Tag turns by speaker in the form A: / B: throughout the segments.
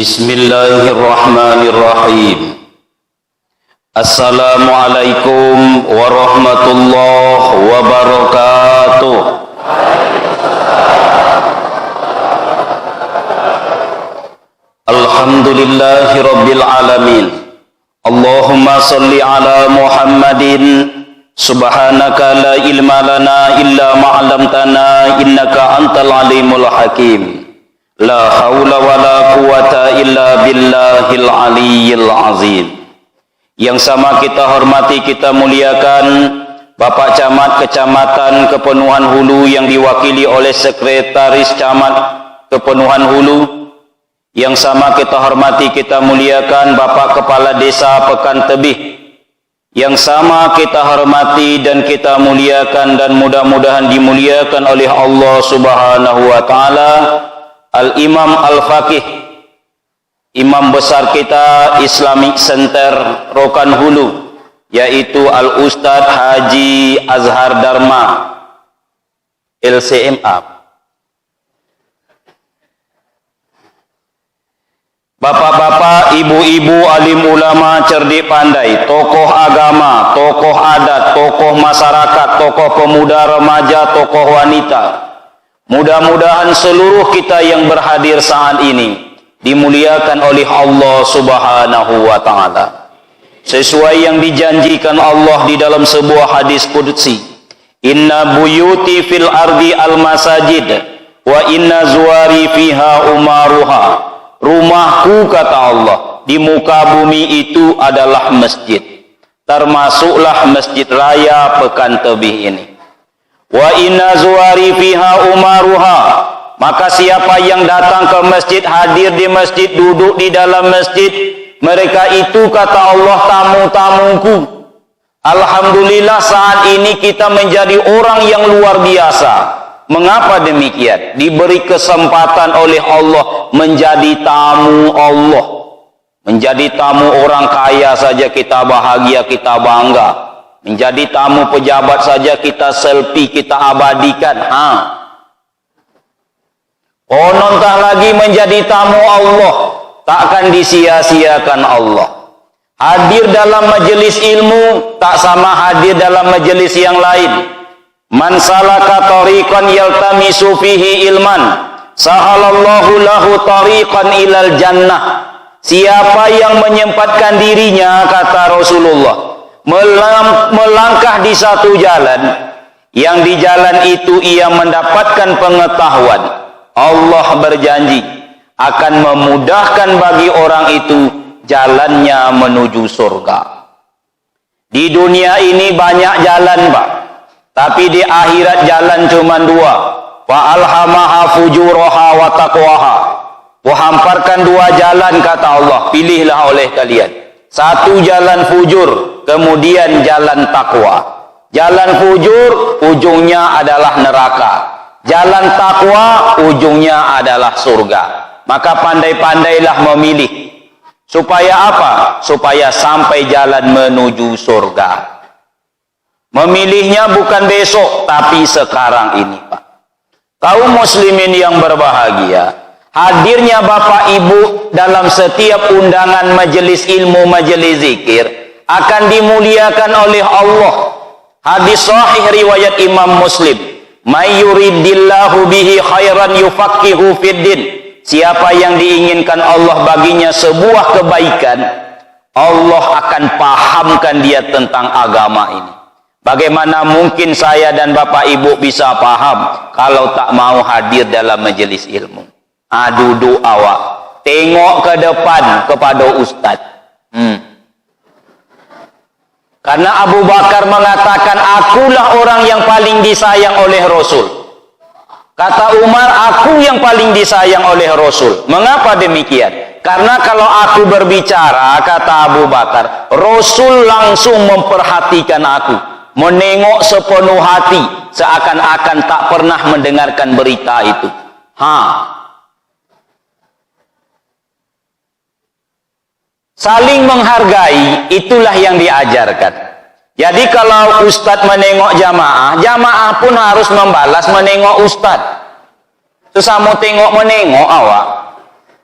A: Bismillahirrahmanirrahim. Assalamualaikum warahmatullahi wabarakatuh. Alhamdulillahi rabbil alamin. Allahumma salli ala Muhammadin. Subhanaka la ilma lana illa ma 'allamtana innaka antal alimul hakim. La haula wa la quwata illa billahil aliyyil azim. Yang sama kita hormati, kita muliakan Bapak Camat Kecamatan Kepenuhan Hulu yang diwakili oleh Sekretaris Camat Kepenuhan Hulu. Yang sama kita hormati, kita muliakan Bapak Kepala Desa Pekan Tebih. Yang sama kita hormati dan kita muliakan dan mudah-mudahan dimuliakan oleh Allah Subhanahu wa taala, Al-Imam Al-Faqih, Imam besar kita Islamic Center Rokan Hulu, yaitu Al-Ustadz Haji Azhar Dharma LCMA. Bapak-bapak, ibu-ibu, alim ulama, cerdik pandai, tokoh agama, tokoh adat, tokoh masyarakat, tokoh pemuda remaja, tokoh wanita, mudah-mudahan seluruh kita yang berhadir saat ini dimuliakan oleh Allah Subhanahu wa ta'ala. Sesuai yang dijanjikan Allah di dalam sebuah hadis qudsi, inna buyuti fil ardi al-masajid wa inna zuwari fiha umaruha. Rumahku, kata Allah, di muka bumi itu adalah masjid, termasuklah Masjid Raya Pekan Tebih ini. Wa inna zuwari fiha umaruha, maka siapa yang datang ke masjid, hadir di masjid, duduk di dalam masjid, mereka itu, kata Allah, tamu-tamuku. Alhamdulillah saat ini kita menjadi orang yang luar biasa. Mengapa demikian? Diberi kesempatan oleh Allah menjadi tamu Allah. Menjadi tamu orang kaya saja kita bahagia, kita bangga. Menjadi tamu pejabat saja kita selfie, kita abadikan. Konontah lagi menjadi tamu Allah, takkan disia-siakan Allah. Hadir dalam majelis ilmu tak sama hadir dalam majelis yang lain. Man salaka tariqan yaltamisu fihi ilman, sahalallahu lahu tariqan ilal jannah. Siapa yang menyempatkan dirinya, kata Rasulullah, melangkah di satu jalan, yang di jalan itu ia mendapatkan pengetahuan, Allah berjanji akan memudahkan bagi orang itu jalannya menuju surga. Di dunia ini banyak jalan, Pak, tapi di akhirat jalan cuma dua. Wa alhamaha fujuraha wa taqwaha. Hamparkan dua jalan, kata Allah, pilihlah oleh kalian. Satu jalan fujur, kemudian jalan takwa. Jalan fujur ujungnya adalah neraka. Jalan takwa ujungnya adalah surga. Maka pandai-pandailah memilih. Supaya apa? Supaya sampai jalan menuju surga. Memilihnya bukan besok, tapi sekarang ini, Pak. Kaum muslimin yang berbahagia, hadirnya Bapak Ibu dalam setiap undangan majelis ilmu, majelis zikir akan dimuliakan oleh Allah. Hadis sahih riwayat Imam Muslim, may yuridillahu bihi khairan yufaqihu fiddin. Siapa yang diinginkan Allah baginya sebuah kebaikan, Allah akan pahamkan dia tentang agama ini. Bagaimana mungkin saya dan Bapak Ibu bisa paham kalau tak mau hadir dalam majelis ilmu? Duduk awak, tengok ke depan kepada Ustaz. Karena Abu Bakar mengatakan, akulah orang yang paling disayang oleh Rasul. Kata Umar, aku yang paling disayang oleh Rasul. Mengapa demikian? Karena kalau aku berbicara, kata Abu Bakar, Rasul langsung memperhatikan aku, menengok sepenuh hati, seakan-akan tak pernah mendengarkan berita itu. Saling menghargai, itulah yang diajarkan. Jadi kalau ustadz menengok jamaah, jamaah pun harus membalas menengok ustadz. Sesama tengok menengok awak.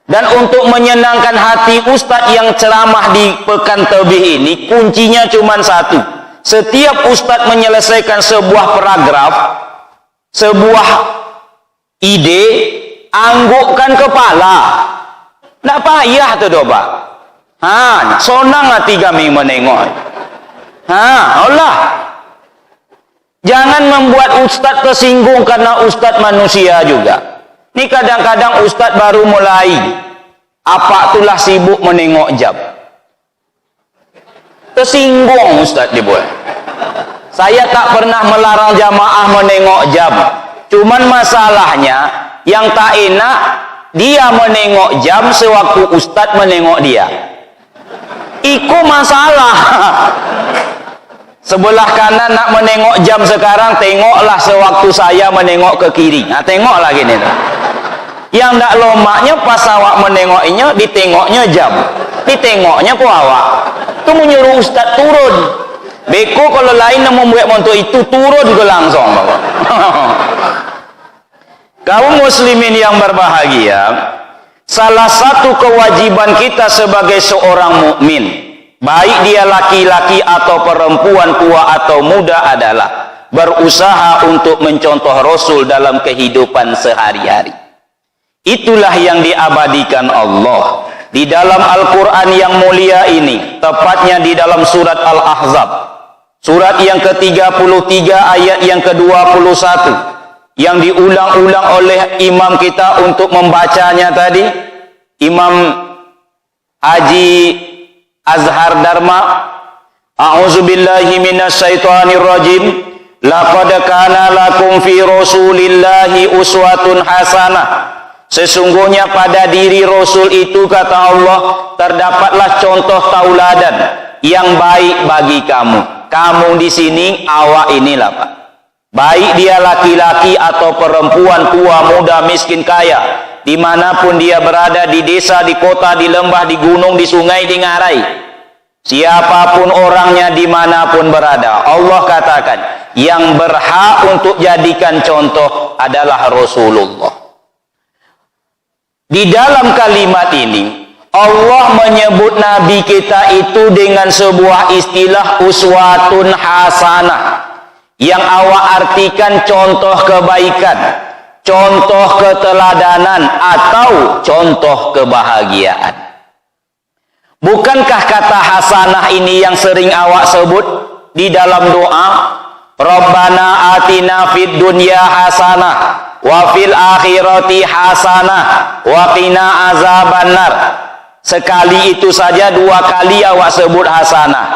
A: Dan untuk menyenangkan hati ustadz yang ceramah di Pekan Tebih ini, kuncinya cuma satu. Setiap ustadz menyelesaikan sebuah paragraf, sebuah ide, anggukkan kepala. Nggak payah tuh doba. Sonang hati kami menengok. Allah. Jangan membuat ustadz tersinggung karena ustadz manusia juga. Ini kadang-kadang ustadz baru mulai, apa itulah sibuk menengok jam. Tersinggung ustadz dibuat. Saya tak pernah melarang jamaah menengok jam. Cuman masalahnya, yang tak enak, dia menengok jam sewaktu ustadz menengok dia. Iku masalah. Sebelah kanan nak menengok jam sekarang, tengoklah sewaktu saya menengok ke kiri. Tengok lagi nih. Yang tak lomaknya pas awak menengoknya, ditengoknya jam. Ditengoknya ku awak. Itu menyuruh ustaz turun. Beko kalau lain yang membuat montok itu turun ke langsung. Kaum muslimin yang berbahagia, salah satu kewajiban kita sebagai seorang mukmin, baik dia laki-laki atau perempuan, tua atau muda, adalah berusaha untuk mencontoh Rasul dalam kehidupan sehari-hari. Itulah yang diabadikan Allah di dalam Al-Quran yang mulia ini, tepatnya di dalam surat Al-Ahzab, surat yang ke-33 ayat yang ke-21, yang diulang-ulang oleh imam kita untuk membacanya tadi, Imam Haji Azhar Dharma. A'udzubillahi minasyaitonirrajim. Laqad kana lakum fi Rasulillahi uswatun hasanah. Sesungguhnya pada diri Rasul itu, kata Allah, terdapatlah contoh tauladan yang baik bagi kamu. Kamu di sini, awak inilah Pak. Baik dia laki-laki atau perempuan, tua, muda, miskin, kaya, dimanapun dia berada, di desa, di kota, di lembah, di gunung, di sungai, di ngarai, siapapun orangnya, dimanapun berada, Allah katakan yang berhak untuk jadikan contoh adalah Rasulullah. Di dalam kalimat ini Allah menyebut Nabi kita itu dengan sebuah istilah uswatun hasanah, yang awak artikan contoh kebaikan, contoh keteladanan, atau contoh kebahagiaan. Bukankah kata hasanah ini yang sering awak sebut di dalam doa? Rabbana atina fid dunya hasanah wa fil akhirati hasanah wa qina azabannar. Sekali itu saja, 2 kali awak sebut hasanah.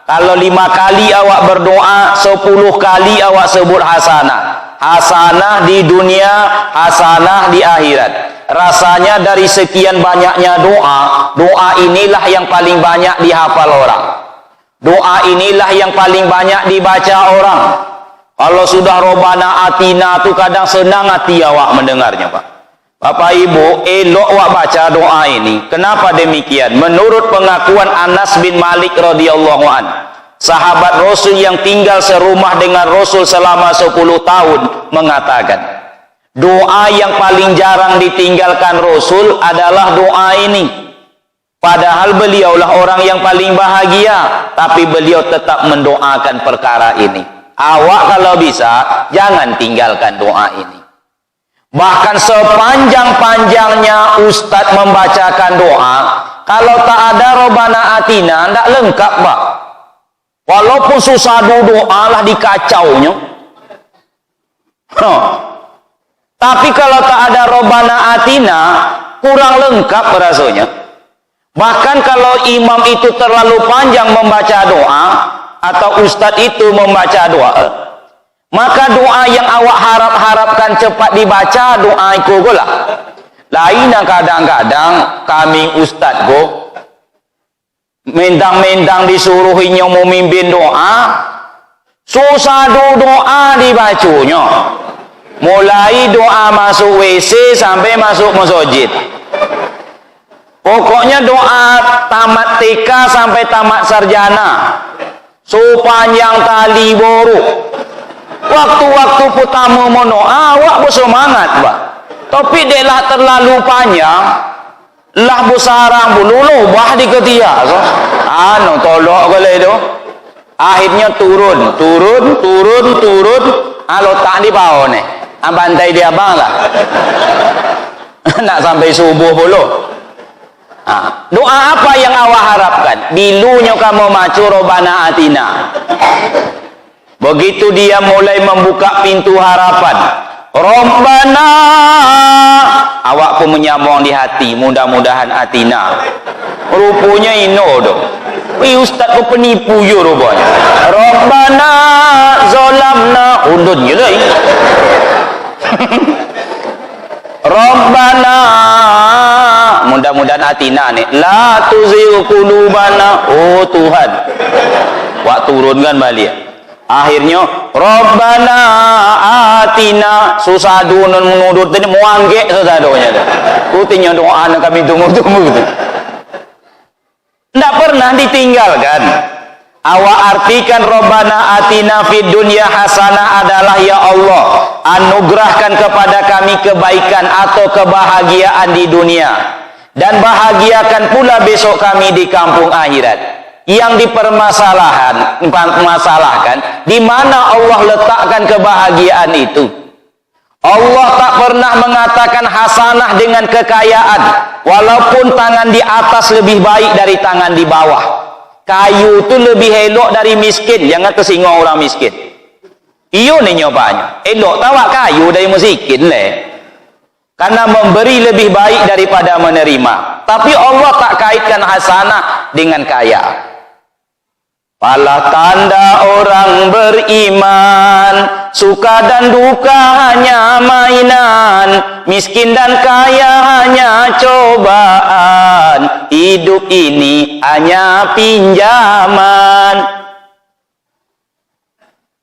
A: Kalau 5 kali awak berdoa, 10 kali awak sebut hasanah. Hasanah di dunia, hasanah di akhirat. Rasanya dari sekian banyaknya doa, doa inilah yang paling banyak dihafal orang. Doa inilah yang paling banyak dibaca orang. Kalau sudah Robbana Atina tu kadang senang hati awak mendengarnya, Pak. Bapak Ibu, elok awak baca doa ini. Kenapa demikian? Menurut pengakuan Anas bin Malik radhiyallahu an, sahabat Rasul yang tinggal serumah dengan Rasul selama 10 tahun, mengatakan, doa yang paling jarang ditinggalkan Rasul adalah doa ini. Padahal beliaulah orang yang paling bahagia, tapi beliau tetap mendoakan perkara ini. Awak kalau bisa, jangan tinggalkan doa ini. Bahkan sepanjang-panjangnya Ustadz membacakan doa, kalau tak ada Robbana Atina, tidak lengkap, Pak. Walaupun susah doa lah dikacaunya. Tapi kalau tak ada Robbana Atina, kurang lengkap rasanya. Bahkan kalau imam itu terlalu panjang membaca doa, atau ustadz itu membaca doa, maka doa yang awak harapkan cepat dibaca, doa itu lah. Lain kadang-kadang kami ustadz go mendang-mendang disuruhinya memimpin doa, susah doa dibacanya. Mulai doa masuk WC sampai masuk masjid. Pokoknya doa tamat TK sampai tamat sarjana, sepanjang tali boru. Waktu-waktu pertama mau doa, awak bersemangat, Pak. Tapi dia lah terlalu panjang. Lah besarang bululu bah di ketia. So, tolok kali itu. Akhirnya turun. Alo tak di bawah nih. Bantai dia bang lah. Nak sampai subuh puluh. Doa apa yang awak harapkan? Bilunya kamu macu Robbana Atina. Begitu dia mulai membuka pintu harapan. Robbana, awak pun menyambung di hati, mudah-mudahan Atina. Rupanya ino dong. Ustaz kau penipu je rupanya. Robbana zolamna undun je lah. Robbana, mudah-mudahan Atina ni. La tuzigh qulubana, oh Tuhan. Wak turunkan balik. Akhirnya Robbana Atina, susah dunun menudut ini muanggek sesadonya. Kutinya doa kami tunggu-tunggu tu. Tidak pernah ditinggalkan. Awak artikan Robbana Atina fid dunya hasanah adalah ya Allah, anugerahkan kepada kami kebaikan atau kebahagiaan di dunia, dan bahagiakan pula besok kami di kampung akhirat. Yang dipermasalahkan di mana Allah letakkan kebahagiaan itu. Allah tak pernah mengatakan hasanah dengan kekayaan, walaupun tangan di atas lebih baik dari tangan di bawah. Kayu itu lebih elok dari miskin, jangan tersinggung orang miskin. Iyo ni nyobanya elok tawak kayu dari miskin le, karena memberi lebih baik daripada menerima. Tapi Allah tak kaitkan hasanah dengan kaya. Pala tanda orang beriman, suka dan duka hanya mainan, miskin dan kaya hanya cobaan, hidup ini hanya pinjaman.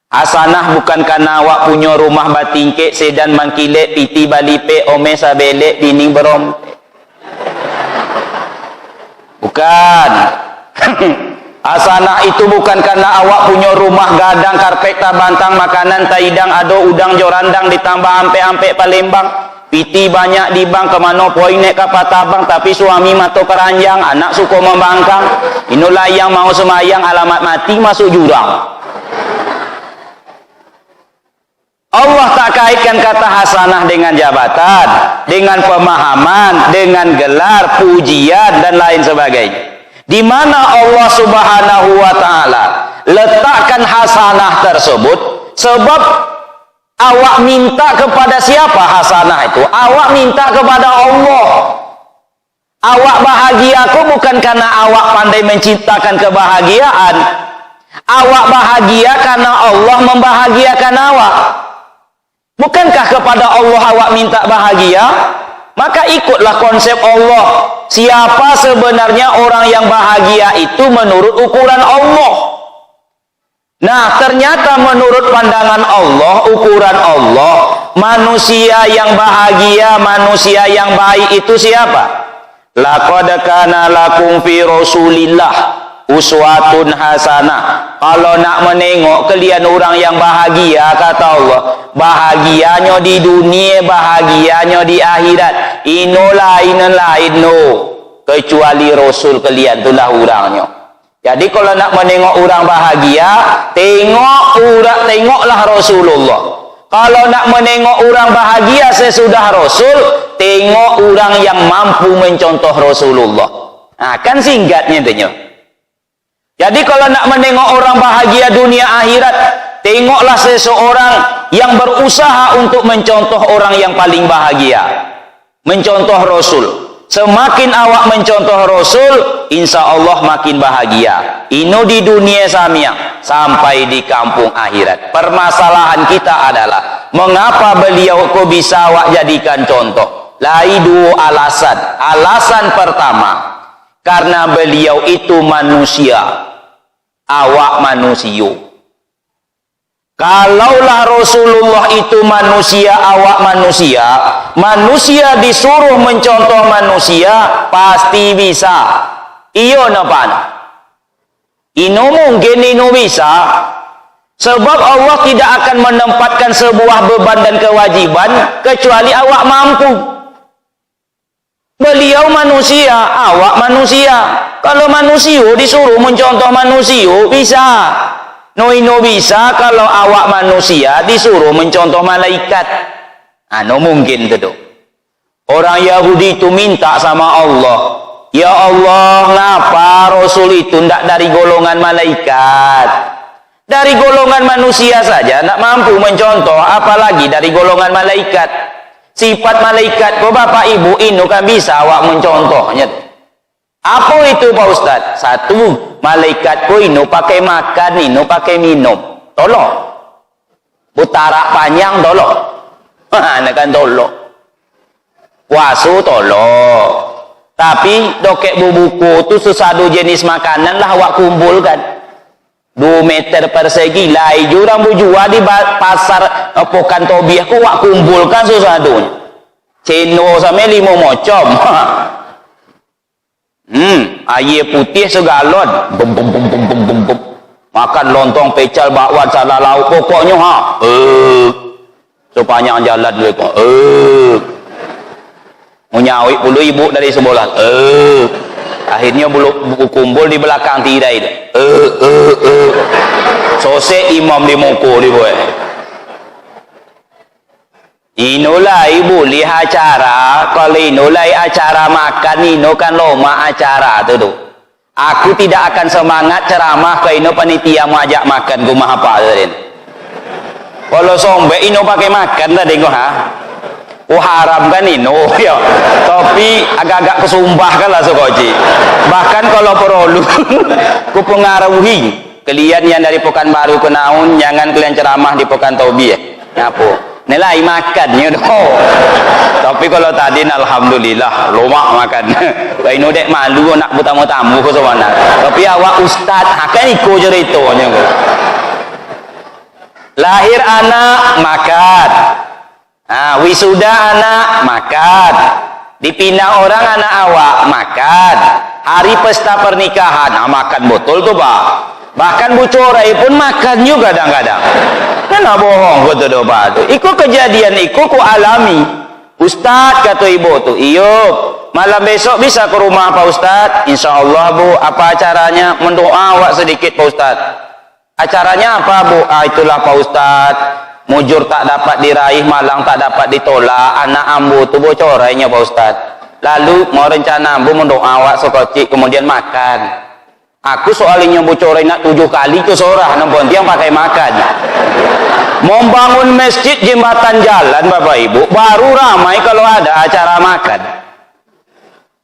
A: Hasanah bukan karena awak punya rumah batingkek, sedan mangkilek, piti balipe, ome sabelek, bini berompe. Bukan. Hasanah itu bukan karena awak punya rumah gadang, karpet, tabantang, makanan, taidang, ado, udang, jorandang, ditambah ampe-ampe Palembang, piti banyak di bang, kemana poin nek kapal tabang, tapi suami mato keranjang, anak suka membangkang, inilah yang mau semayang, alamat mati masuk jurang. Allah tak kaitkan kata hasanah dengan jabatan, dengan pemahaman, dengan gelar, pujian, dan lain sebagainya. Di mana Allah Subhanahu wa taala letakkan hasanah tersebut, sebab awak minta kepada siapa hasanah itu? Awak minta kepada Allah. Awak bahagia aku bukan karena awak pandai menciptakan kebahagiaan. Awak bahagia karena Allah membahagiakan awak. Bukankah kepada Allah awak minta bahagia? Maka ikutlah konsep Allah. Siapa sebenarnya orang yang bahagia itu menurut ukuran Allah. Nah, ternyata menurut pandangan Allah, ukuran Allah, manusia yang bahagia, manusia yang baik itu siapa? Laqad kana lakum fi Rasulillah uswatun hasanah. Kalau nak menengok kalian orang yang bahagia, kata Allah, bahagianya di dunia, bahagianya di akhirat. Ino lain no, kecuali Rasul kalian itulah orangnya. Jadi kalau nak menengok orang bahagia, tengoklah Rasulullah. Kalau nak menengok orang bahagia sesudah Rasul, tengok orang yang mampu mencontoh Rasulullah. Nah, kan singkatnya tanya. Jadi kalau nak menengok orang bahagia dunia akhirat, tengoklah seseorang yang berusaha untuk mencontoh orang yang paling bahagia, mencontoh Rasul. Semakin awak mencontoh Rasul, insya Allah makin bahagia. Ini di dunia samia sampai di kampung akhirat. Permasalahan kita adalah mengapa beliau kok bisa awak jadikan contoh? Lai dua alasan. Alasan pertama, karena beliau itu manusia, awak manusia. Kalaulah Rasulullah itu manusia, awak manusia, manusia disuruh mencontoh manusia, pasti bisa. Iyo napan? Ino mungkin ino bisa. Sebab Allah tidak akan menempatkan sebuah beban dan kewajiban kecuali awak mampu. Beliau manusia, awak manusia. Kalau manusia disuruh mencontoh manusia, bisa. No bisa kalau awak manusia disuruh mencontoh malaikat. No mungkin itu. Orang Yahudi itu minta sama Allah, ya Allah, ngapa Rasul itu tidak dari golongan malaikat? Dari golongan manusia saja tidak mampu mencontoh, apalagi dari golongan malaikat. Sifat malaikat kok bapak ibu ini kan bisa awak mencontohnya. Apa itu Pak Ustaz? Satu, malaikat ko ini pakai makan, ini pakai minum. Tolong. Utara panjang tolong. Nah kan tolong. Puasa tolong. Tapi dokek bubuku itu sesadu jenis makanan lah awak kumpulkan. 2 meter persegi lai jurang bujua di pasar Pokan Tobiah ku wak kumpulkan sesadunya. Ceno sampai 5 mocom. Air putih segalon. Bum. Makan lontong pecal bakwan salah lauk pokoknya sepanjang jalan dulu kok. Menyawik puluh ibu dari sebelah. Akhirnya buku kumpul di belakang tirai deh. Sosek imam di muka di buat. Inilah ibu lihat acara. Kalau inilah acara makan, ini kan loma acara tu. Aku tidak akan semangat ceramah ke ini panitia mau ajak makan ku mah apa tadi. Kalau sombe ini pakai makan tadi kau haram kan ini, ya. Tapi agak-agak kesumpah kan lah sokoci. Bahkan kalau perlu, ku pengaruhi kalian yang dari Pekanbaru ke Naun, jangan kalian ceramah di Pokan Tobi ya. Ngapo? Nilai makannya doh. Tapi kalau tadi alhamdulillah lomak makan. Kau ini dek malu nak tamu-tamu ke sana. Tapi awak ustad, akan ikut ceritanya. Lahir anak makan. Wisuda anak makan, dipindah orang anak awak makan, hari pesta pernikahan makan betul tuh Pak. Bahkan bucorai pun makan juga kadang-kadang. Kenapa bohong betul tuh Pak tuh. Ikut kejadian ikut ku alami. Ustad kata ibu tuh, iyo malam besok bisa ke rumah Pak Ustad. Insya Allah Bu, apa acaranya? Mendoa awak sedikit Pak Ustad. Acaranya apa Bu? Itulah Pak Ustad. Mujur tak dapat diraih, malang tak dapat ditolak, anak ambu tu bocorainya Pak Ustaz. Lalu mau rencana ambu mendoa awak sekocik kemudian makan. Aku soalnya bocorai nak 7 kali ke sorah nampun tiang pakai makan. Mau bangun masjid jembatan jalan Bapak Ibu baru ramai kalau ada acara makan.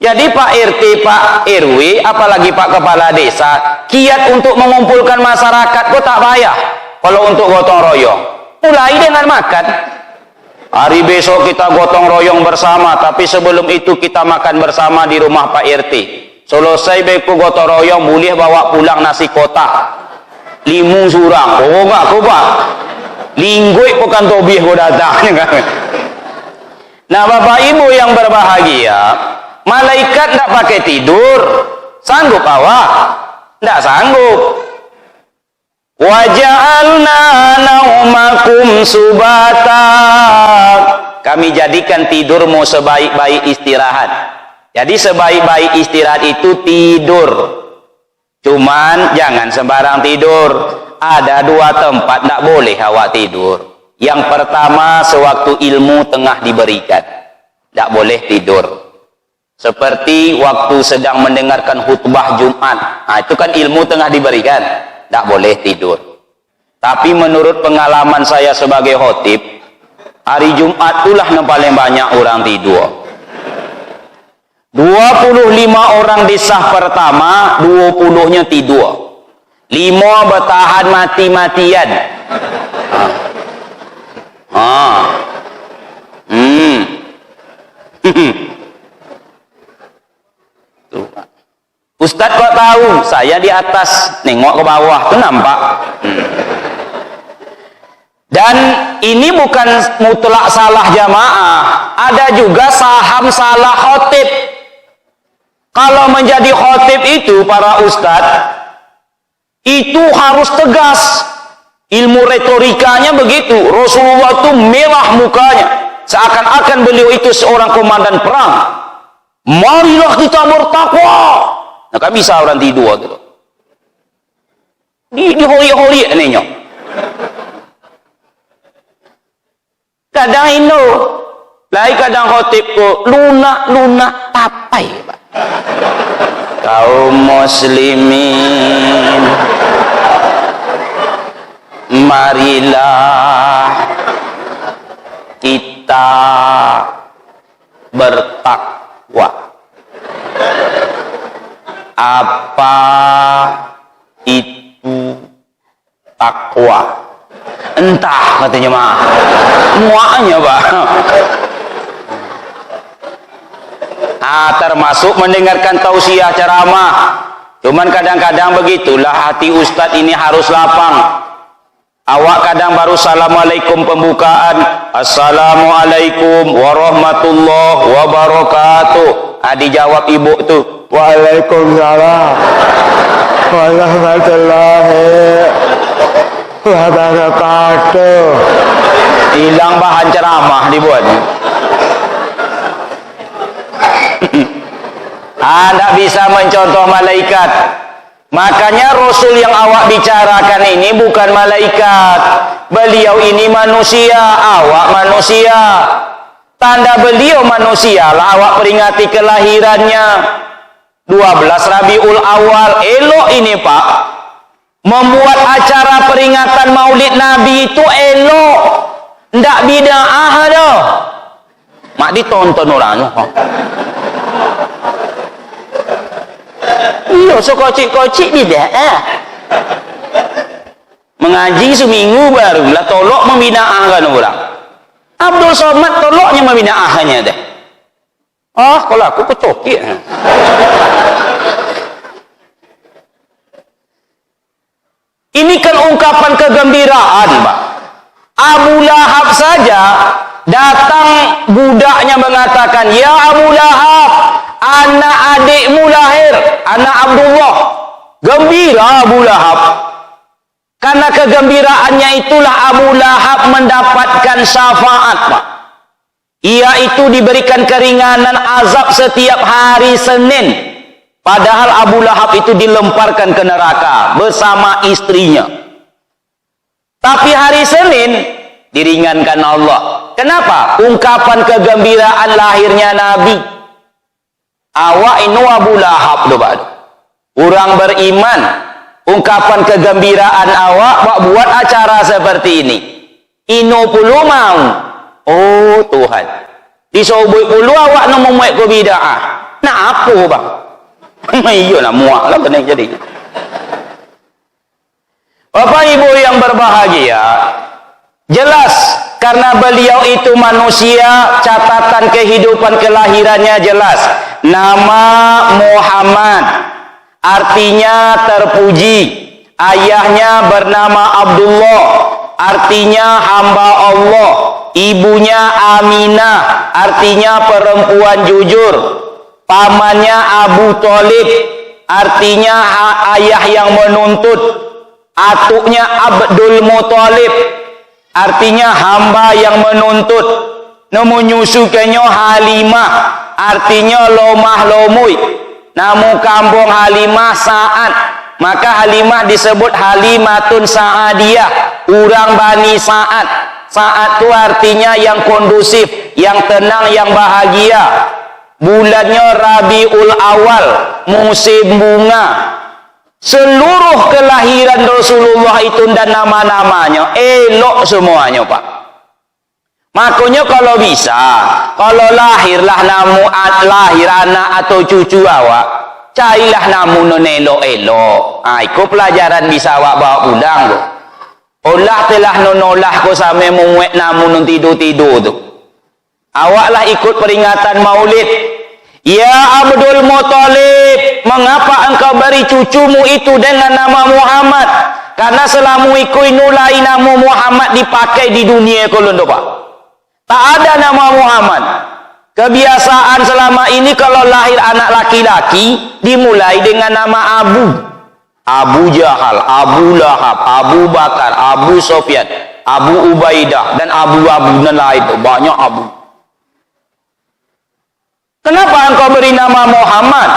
A: Jadi Pak RT, Pak RW, apalagi Pak Kepala Desa kiat untuk mengumpulkan masyarakat kok tak payah. Kalau untuk gotong royong mulai dengan makan. Hari besok kita gotong royong bersama, tapi sebelum itu kita makan bersama di rumah Pak RT. Selesai beku gotong royong boleh bawa pulang nasi kotak 5 surang. Oh enggak kau Pak, linggui Pokan Tobiah kau datang. Nah Bapak Ibu yang berbahagia, malaikat tidak pakai tidur, sanggup awak? Tidak sanggup. Waja'alna naumakum subata. Kami jadikan tidurmu sebaik-baik istirahat. Jadi sebaik-baik istirahat itu tidur. Cuman jangan sembarang tidur. Ada 2 tempat tidak boleh awak tidur. Yang pertama sewaktu ilmu tengah diberikan, tidak boleh tidur. Seperti waktu sedang mendengarkan khutbah Jumat. Itu kan ilmu tengah diberikan. Tak boleh tidur. Tapi menurut pengalaman saya sebagai khotib, hari Jumat itulah yang paling banyak orang tidur. 25 orang di sah pertama, 20-nya tidur. 5 bertahan mati-matian. Ustadz kok tahu? Saya di atas, nengok ke bawah, tuh nampak. Dan ini bukan mutlak salah jamaah, ada juga saham salah khotib. Kalau menjadi khotib itu para ustadz, itu harus tegas. Ilmu retorikanya begitu. Rasulullah itu merah mukanya, seakan-akan beliau itu seorang komandan perang. Marilah kita bertakwa. Nah, kan bisa orang tidur tu. Di hori-hori ni nyo. Kadang ino, lain kadang khotib ko lunak tapai. Kaum muslimin, marilah kita bertakwa. Apa itu takwa? Entah katanya mah. Muaknya, Pak. Termasuk mendengarkan tausiah ceramah. Cuman kadang-kadang begitulah hati ustadz ini harus lapang. Awak kadang baru assalamualaikum pembukaan, assalamualaikum warahmatullahi wabarakatuh. Dijawab ibu tu, waalaikumsalam warahmatullahi wabarakatuh. Hilang bahan ceramah dibuat. Anda bisa mencontoh malaikat. Makanya Rasul yang awak bicarakan ini bukan malaikat. Beliau ini manusia, awak manusia. Tanda beliau manusia lah awak peringati kelahirannya 12 Rabiul Awal. Elok ini, Pak. Membuat acara peringatan Maulid Nabi itu elok. Ndak bid'ah dah. Mak ditonton orang. Iya, so kocik-kocik bid'ah. Mengaji seminggu baru lah tolok membid'ahkan orang. Abdul Somad toloknya membid'ahkannya deh. Kalau aku kecokik. Ini kan ungkapan kegembiraan, Pak. Abu Lahab saja datang budaknya mengatakan, ya Abu Lahab, anak adikmu lahir, anak Abdullah. Gembira Abu Lahab. Karena kegembiraannya itulah Abu Lahab mendapatkan syafaat, Pak. Ia itu diberikan keringanan azab setiap hari Senin. Padahal Abu Lahab itu dilemparkan ke neraka bersama istrinya. Tapi hari Senin diringankan Allah. Kenapa? Ungkapan kegembiraan lahirnya Nabi. Awak inu Abu Lahab tu, Pak. Orang beriman, ungkapan kegembiraan awak buat acara seperti ini. Inu puluh mau. Oh Tuhan. Disoboi puluh awak nak memuat ke bid'ah. Nak apa, Bang? Iyalah muak lah benar jadi. Bapak Ibu yang berbahagia, jelas karena beliau itu manusia, catatan kehidupan kelahirannya jelas. Nama Muhammad artinya terpuji. Ayahnya bernama Abdullah, artinya hamba Allah. Ibunya Aminah, artinya perempuan jujur. Pamannya Abu Thalib, artinya ayah yang menuntut. Atuknya Abdul Muthalib, artinya hamba yang menuntut. Namun nyusukannya Halimah, artinya lomah lomui. Namu kampung Halimah Sa'ad, maka Halimah disebut Halimatun Sa'adiyah, orang Bani Sa'ad. Sa'ad itu artinya yang kondusif, yang tenang, yang bahagia. Bulannya Rabiul Awal, musim bunga. Seluruh kelahiran Rasulullah itu dan nama-namanya elok semuanya, Pak. Makanya kalau bisa, kalau lahirlah lahir anak atau cucu awak, carilah namun elok-elok. Itu pelajaran bisa awak bawa pulang tu. Allah telah nonolak ko sampai menguat namun tidur-tidur tu. Awaklah ikut peringatan Maulid. Ya Abdul Muthalib, mengapa engkau beri cucumu itu dengan nama Muhammad? Karena selama ikut nulai nama Muhammad dipakai di dunia kolon tu, Pak. Tak ada nama Muhammad. Kebiasaan selama ini kalau lahir anak laki-laki dimulai dengan nama Abu. Abu Jahal, Abu Lahab, Abu Bakar, Abu Sofyan, Abu Ubaidah dan Abu dan lain itu banyak Abu. Kenapa engkau beri nama Muhammad?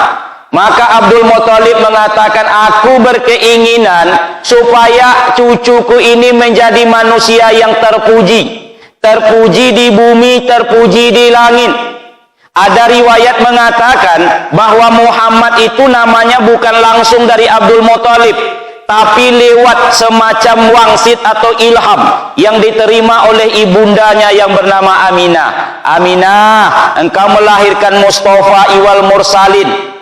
A: Maka Abdul Muthalib mengatakan, aku berkeinginan supaya cucuku ini menjadi manusia yang terpuji. Terpuji di bumi, terpuji di langit. Ada riwayat mengatakan bahwa Muhammad itu namanya bukan langsung dari Abdul Muthalib, tapi lewat semacam wangsit atau ilham yang diterima oleh ibundanya yang bernama Aminah. Aminah, engkau melahirkan Mustafa iwal mursalin,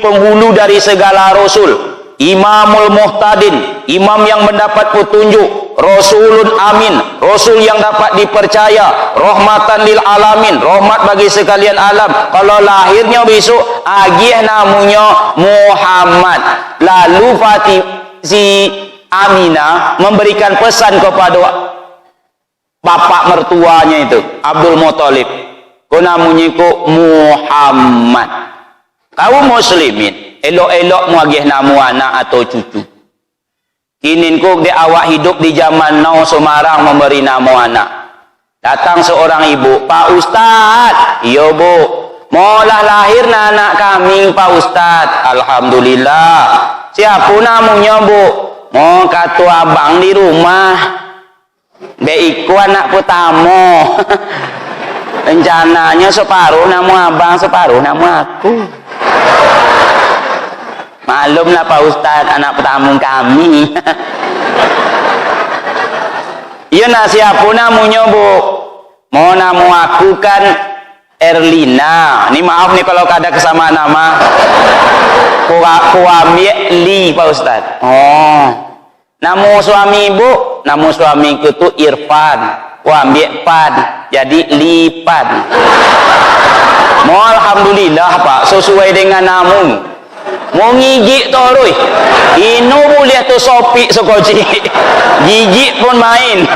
A: penghulu dari segala rasul, Imamul Muhtadin, imam yang mendapat petunjuk, Rasulun Amin, Rasul yang dapat dipercaya, rahmatan lil alamin, rahmat bagi sekalian alam. Kalau lahirnya besok, agih namanya Muhammad. Lalu si Aminah memberikan pesan kepada bapak mertuanya itu, Abdul Muthalib, kau namanya kau Muhammad. Kau muslimin, elok-elok muagih namu anak atau cucu. Kinin kau di awak hidup di zaman now Semarang memberi nama anak. Datang seorang ibu, Pak Ustadz, iya bu, maulah lahir anak kami Pak Ustadz. Alhamdulillah. Siapa namanya bu? Mau katu abang di rumah. Beiku anak pertama. Rencananya separuh nama abang, separuh nama aku. Maklumlah Pak Ustadz, anak pertama kami. Iya nak siapa namanya bu? Mau nama aku kan Erlina. Ini maaf nih kalau ada kesamaan nama. Ku ambil Li Pak Ustadz. Oh, nama suami ibu, nama suamiku tuh Irfan. Ku ambil Pan, jadi Lipan. Mau alhamdulillah Pak, sesuai dengan namu. Mau ngigik tu loh, inu boleh tu sopi sekoci, gigik pun main.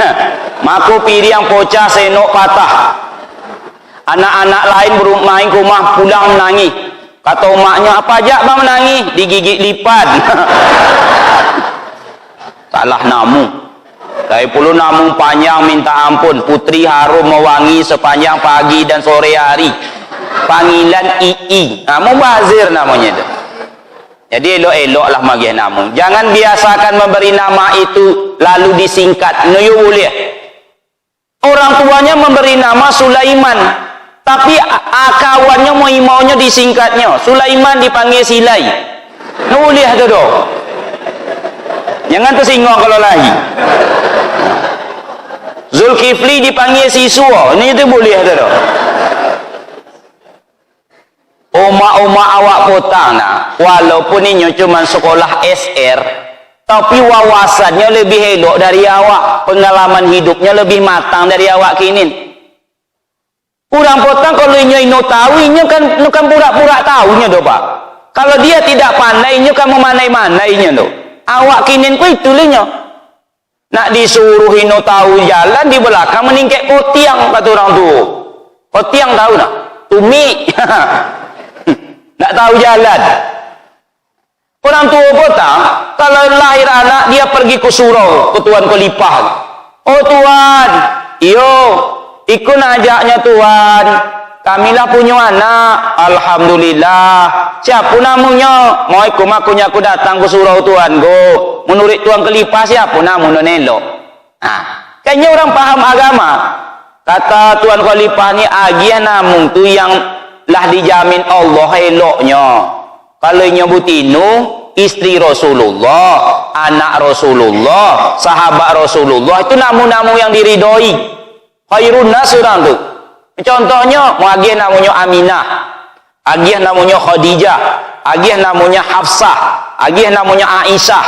A: Maku piring pocah senok patah. Anak-anak lain bermain ke rumah pulang menangis. Kata umaknya, apa aja bang menangis? Digigit lipat. Salah namu. Dari puluh namu panjang minta ampun. Putri harum mewangi sepanjang pagi dan sore hari. Panggilan II. Mubazir namanya itu. Jadi elok-eloklah bagi namu. Jangan biasakan memberi nama itu lalu disingkat. Nuyu boleh. Orang tuanya memberi nama Sulaiman, tapi kawannya maunya disingkatnya. Sulaiman dipanggil Silai. Boleh tu doh. Jangan tersinggung kalau lagi. Zulkifli dipanggil Siswa. Ini tu boleh tu doh. Oma-oma awak potang nah, walaupun ini cuma sekolah SR, tapi wawasannya lebih elok dari awak, pengalaman hidupnya lebih matang dari awak kinin. Kurang potang kalau ini tahu, ini kan pura-pura tahunya doh Pak. Kalau dia tidak pandai, ini kan memanai-manainya doh. Awak kinin ku itu linya. Nak disuruh ino tahu jalan di belakang meningkek kotiang kata orang tu. Kotiang tahu nak? Tumi. Nak tahu jalan. Orang tua potang, kalau lahir anak dia pergi ke surau, ke Tuan Kelipah. Oh Tuan, iyo, ikut ajaknya Tuan. Kamilah punya anak, alhamdulillah. Siapa namanya? Mau ikut makunya aku datang ke surau Tuan go. Menurut Tuan Kelipah siapa namanya Nelo? Kayaknya orang paham agama. Kata Tuan Kelipah ni agian namun tu yang lah dijamin Allah eloknya. Kalau nyebutinu istri Rasulullah, anak Rasulullah, sahabat Rasulullah, itu namu-namu yang diridhoi. Khairun nas orang tu. Contohnya agih namanya Aminah, agih namanya Khadijah, agih namanya Hafsah, agih namanya Aisyah.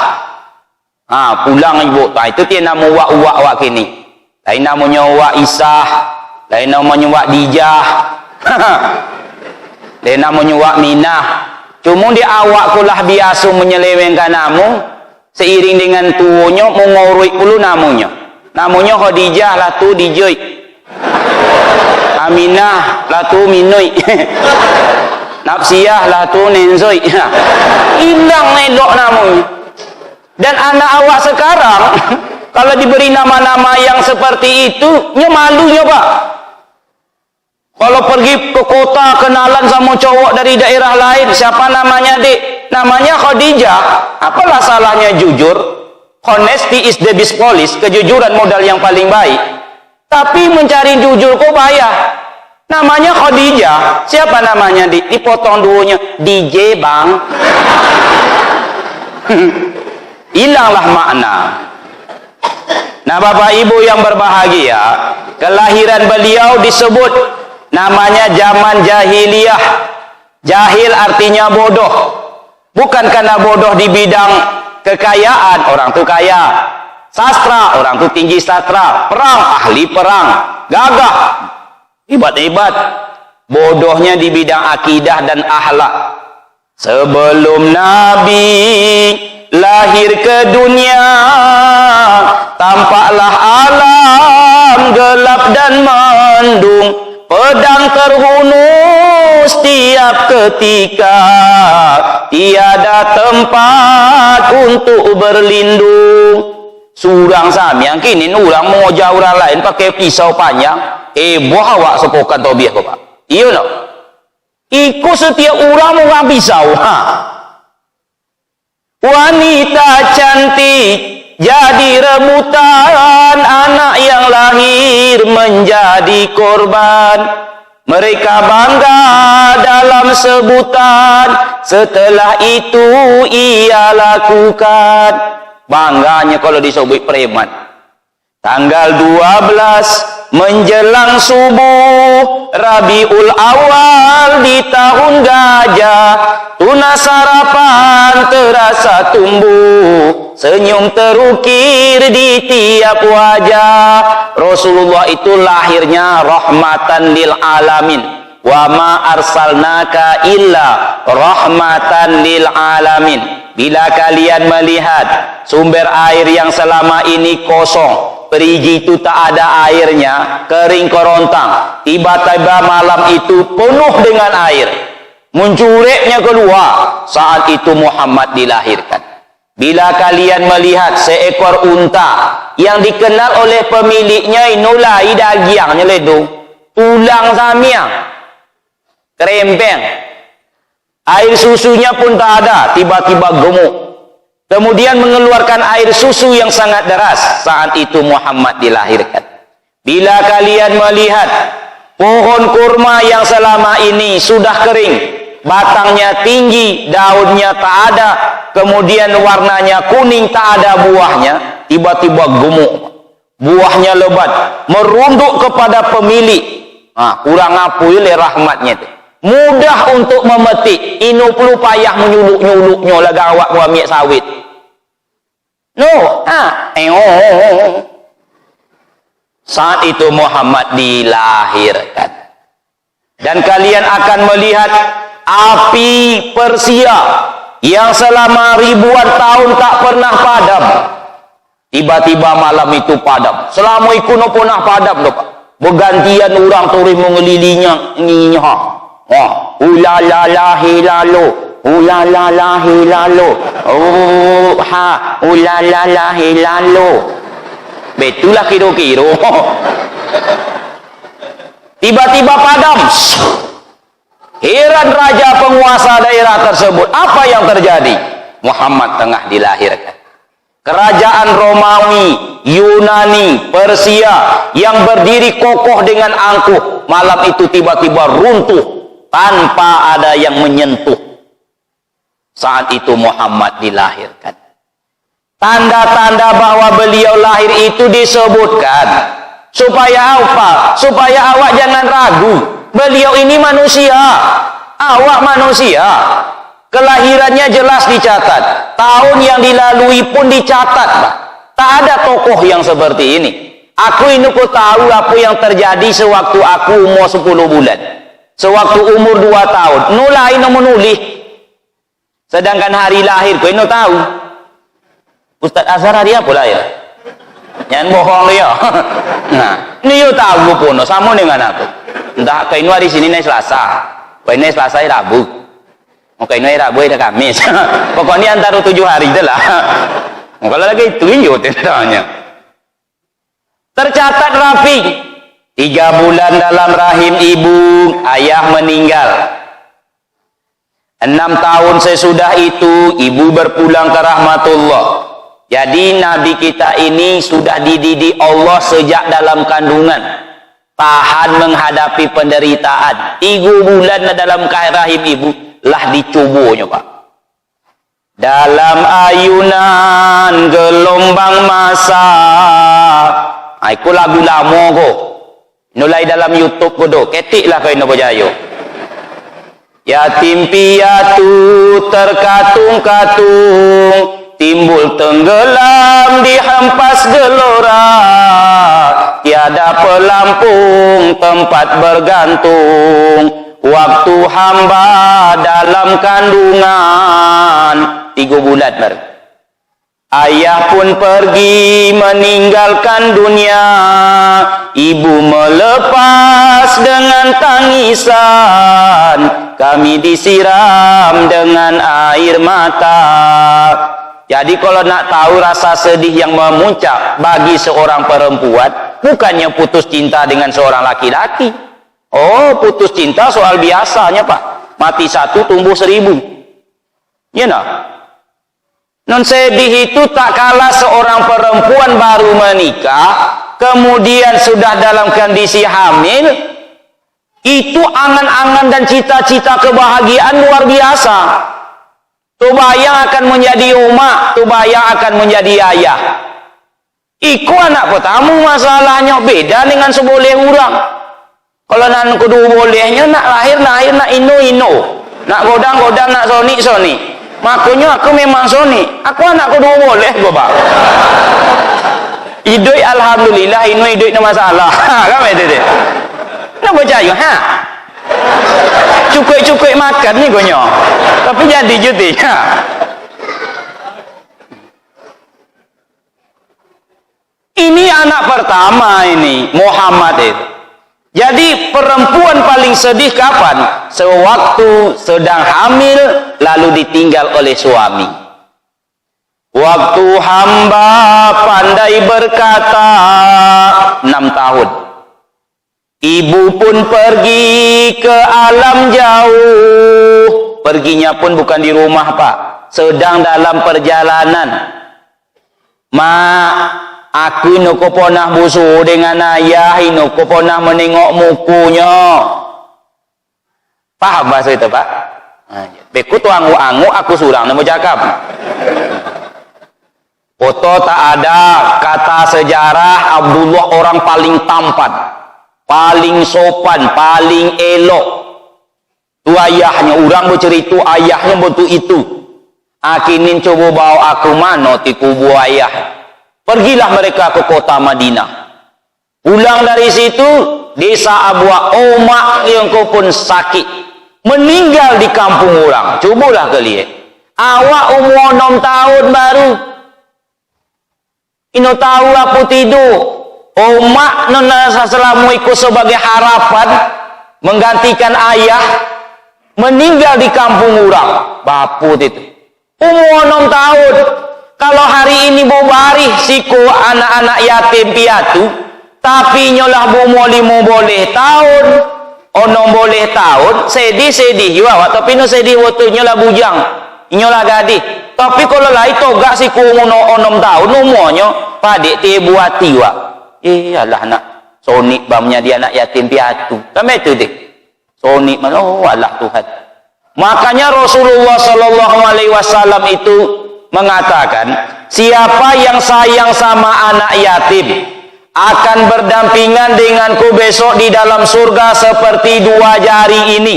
A: Pulang ibu. Itu dia nama wak kini. Lain namanya wak Isah, lain namanya wak Dijah. Dia namanya wak Minah. Cuma dia awak kulah biasa menyelewengkan namu, seiring dengan tuanya mengurui pulu namanya. Namanya Khadijah lah tu Dijoi. Aminah lah tu Minoi. Nafsiyah lah tu Nenzoi. Hilang elok namanya. Dan anak awak sekarang kalau diberi nama-nama yang seperti itu, nya malunya Pak. Kalau pergi ke kota kenalan sama cowok dari daerah lain, siapa namanya dik? Namanya Khadijah. Apalah salahnya jujur? Honesty is the best policy. Kejujuran modal yang paling baik. Tapi mencari jujur kok payah. Namanya Khadijah. Siapa namanya dik? Dipotong dulunya. DJ bang. Hilanglah makna. Nah bapak ibu yang berbahagia, kelahiran beliau disebut namanya zaman jahiliyah. Jahil artinya bodoh. Bukan karena bodoh di bidang kekayaan, orang tu kaya. Sastra, orang tu tinggi sastra. Perang, ahli perang. Gagah, hebat-hebat. Bodohnya di bidang akidah dan akhlak. Sebelum Nabi lahir ke dunia, tampaklah alam gelap dan mendung, pedang terhunus tiap ketika, tiada tempat untuk berlindung. Surang samyang kini orang mengoja orang lain pakai pisau panjang, heboh awak sepokan tobiah bapak. Iya no? Ikut setiap orang mengang pisau. Wanita cantik jadi rebutan, anak yang lahir menjadi korban. Mereka bangga dalam sebutan, setelah itu ia lakukan. Bangganya kalau disebut preman. Tanggal 12 menjelang subuh Rabiul Awal di tahun gajah, tuna sarapan terasa tumbuh, senyum terukir di tiap wajah. Rasulullah itu lahirnya rahmatan lil alamin. Wa ma arsalnaka illa rahmatan lil alamin. Bila kalian melihat sumber air yang selama ini kosong, perigi itu tak ada airnya, kering kerontang, tiba-tiba malam itu penuh dengan air, mencureknya keluar, saat itu Muhammad dilahirkan. Bila kalian melihat seekor unta yang dikenal oleh pemiliknya inulai dagiangnya ledung, tulang samiang, kerempeng, air susunya pun tak ada, tiba-tiba gemuk. Kemudian mengeluarkan air susu yang sangat deras. Saat itu Muhammad dilahirkan. Bila kalian melihat pohon kurma yang selama ini sudah kering, batangnya tinggi, daunnya tak ada, kemudian warnanya kuning, tak ada buahnya, tiba-tiba gemuk. Buahnya lebat, merunduk kepada pemilik. Kurang apa oleh rahmatnya itu. Mudah untuk memetik, inu perlu payah menyuluk-nyuluknya laga awak buah minyak sawit. No, saat itu Muhammad dilahirkan. Dan kalian akan melihat api Persia yang selama ribuan tahun tak pernah padam. Tiba-tiba malam itu padam. Selama itu no pernah padam, no, Pak. Bergantian orang turun mengelilinya nyinyah. Ulala hilalo, ulala hilalo, ulala hilalo. Betulah kira-kira. Tiba-tiba padam. Heran raja penguasa daerah tersebut. Apa yang terjadi? Muhammad tengah dilahirkan. Kerajaan Romawi, Yunani, Persia yang berdiri kokoh dengan angkuh, malam itu tiba-tiba runtuh tanpa ada yang menyentuh. Saat itu Muhammad dilahirkan. Tanda-tanda bahwa beliau lahir itu disebutkan supaya apa? Supaya awak jangan ragu. Beliau ini manusia, awak manusia. Kelahirannya jelas dicatat, tahun yang dilalui pun dicatat, Pak. Tak ada tokoh yang seperti ini. Aku ini ku tahu apa yang terjadi sewaktu aku umur 10 bulan. Sewaktu umur 2 tahun, nulai no menulih. Sedangkan hari lahir, kau ini tahu. Ustaz Azhar hari apa lahir? Jangan bohong dia. Nah, ini you tahu pun, sama dengan aku. Entah kau ini hari sini naik Selasa, kau ini Selasa Rabu. Kau ini Rabu ada Kamis. Pokoknya antara 7 hari itulah. Kalau lagi itu, you tentangnya. Tercatat rapi. 3 bulan dalam rahim ibu, ayah meninggal. 6 tahun sesudah itu, ibu berpulang ke rahmatullah. Jadi Nabi kita ini sudah dididik Allah sejak dalam kandungan. Tahan menghadapi penderitaan. 3 bulan dalam rahim ibu, lah dicubunya Pak. Dalam ayunan gelombang masa. Itu lagu lama kok. Nulai dalam YouTube ko do, ketiklah kau ino bojayo. Yatim piatu terkatung-katung, timbul tenggelam di hampas gelora. Tiada pelampung tempat bergantung, waktu hamba dalam kandungan. 3 bulan baru. Ayah pun pergi meninggalkan dunia, ibu melepas dengan tangisan, kami disiram dengan air mata. Jadi kalau nak tahu rasa sedih yang memuncak bagi seorang perempuan, bukannya putus cinta dengan seorang laki-laki. Oh, putus cinta soal biasanya Pak. Mati 1 tumbuh 1000. Ya nah. Non sedih itu tak kalah seorang perempuan baru menikah, kemudian sudah dalam kondisi hamil, itu angan-angan dan cita-cita kebahagiaan luar biasa. Tu bayang akan menjadi umat, tu bayang akan menjadi ayah. Iku anak pertama masalahnya beda dengan seboleh orang. Kalau nak kedua bolehnya nak lahir nak ino, nak godang nak soni. Makanya aku memang soni. Aku anak kedua boleh Bapak. Hidup alhamdulillah, hidup no masalah. Kan betul deh. Nak percaya ha? Cukup makan ni gonyo. Tapi jadi juti ha. Ini anak pertama ini Muhammad itu. Jadi perempuan paling sedih kapan? Sewaktu sedang hamil lalu ditinggal oleh suami. Waktu hamba pandai berkata 6 tahun. Ibu pun pergi ke alam jauh. Perginya pun bukan di rumah Pak, sedang dalam perjalanan. Aku ino ko pernah busu dengan ayah, ino ko pernah menengok mukunya. Paham bahasa itu Pak? Beku tu angu-angu, aku surang nemu cakap. Foto tak ada, kata sejarah Abdullah orang paling tampan, paling sopan, paling elok. Tu ayahnya, orang bercerita ayahnya betul itu. Akinin coba bawa aku mano ti kubu ayah. Pergilah mereka ke kota Madinah. Pulang dari situ, desa Abwa, omak yang kau pun sakit, meninggal di kampung orang. Cubalah kalian. Awak umur 6 tahun baru. Ino tahu aku tidur. Omak nona selamu ikut sebagai harapan menggantikan ayah, meninggal di kampung orang. Baput itu. Umur 6 tahun. Kalau hari ini bobarih siku anak-anak yatim piatu, tapi nyolah bomo 5 boleh tahun, onong boleh tahun, sedih juga, tapi no sedih waktu nyolah bujang, nyolah gadis. Tapi kalau lah itu gak siku onong tahun, umurnya padik te buati wa. Iyalah nak sonik bamnya dia anak yatim piatu. Sampai itu deh. Sonik mana? Oh Allah Tuhan. Makanya Rasulullah Sallallahu Alaihi Wasallam itu mengatakan, siapa yang sayang sama anak yatim akan berdampingan denganku besok di dalam surga seperti 2 jari ini.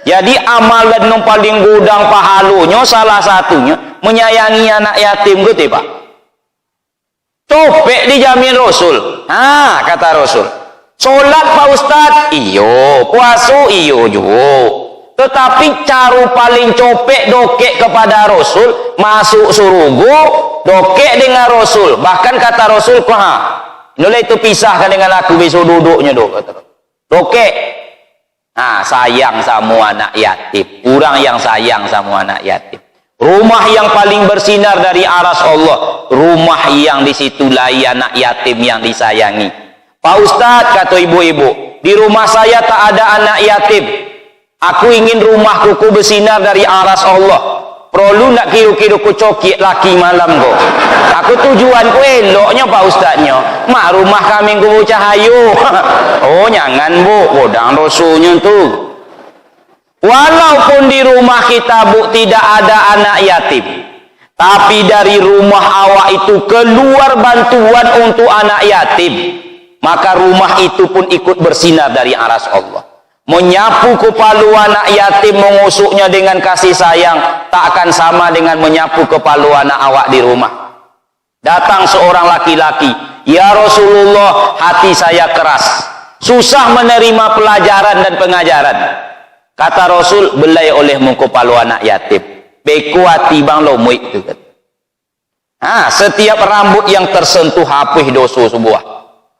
A: Jadi amalan yang paling gudang pahalunya salah satunya menyayangi anak yatim gitu Pak. Copek dijamin Rasul. Kata Rasul. Solat Pak Ustad, iyo. Puasu, iyo juga. Tetapi cara paling copek dokek kepada Rasul, masuk surga, dokek dengan Rasul. Bahkan kata Rasul, inilah itu pisahkan dengan aku besok duduknya dokek. Sayang sama anak yatim. Orang yang sayang sama anak yatim. Rumah yang paling bersinar dari aras Allah, rumah yang di situ lai anak yatim yang disayangi. Pak Ustadz, kata ibu-ibu, di rumah saya tak ada anak yatim. Aku ingin rumahku ku bersinar dari aras Allah. Perlu nak kira-kira ku cokit laki malam ko. Aku tujuan ku eloknya Pak Ustadznya. Mak rumah kami ku bercahaya. Oh jangan bu, bodang dosunya tu. Walaupun di rumah kita bu tidak ada anak yatim, tapi dari rumah awak itu keluar bantuan untuk anak yatim, maka rumah itu pun ikut bersinar dari aras Allah. Menyapu kepala anak yatim, mengusuknya dengan kasih sayang, tak akan sama dengan menyapu kepala anak awak di rumah. Datang seorang laki-laki, ya Rasulullah, hati saya keras, susah menerima pelajaran dan pengajaran. Kata Rasul, belai olehmu kepala anak yatim. Beku hati bang lo muik tu. Setiap rambut yang tersentuh hapus dosa sebuah.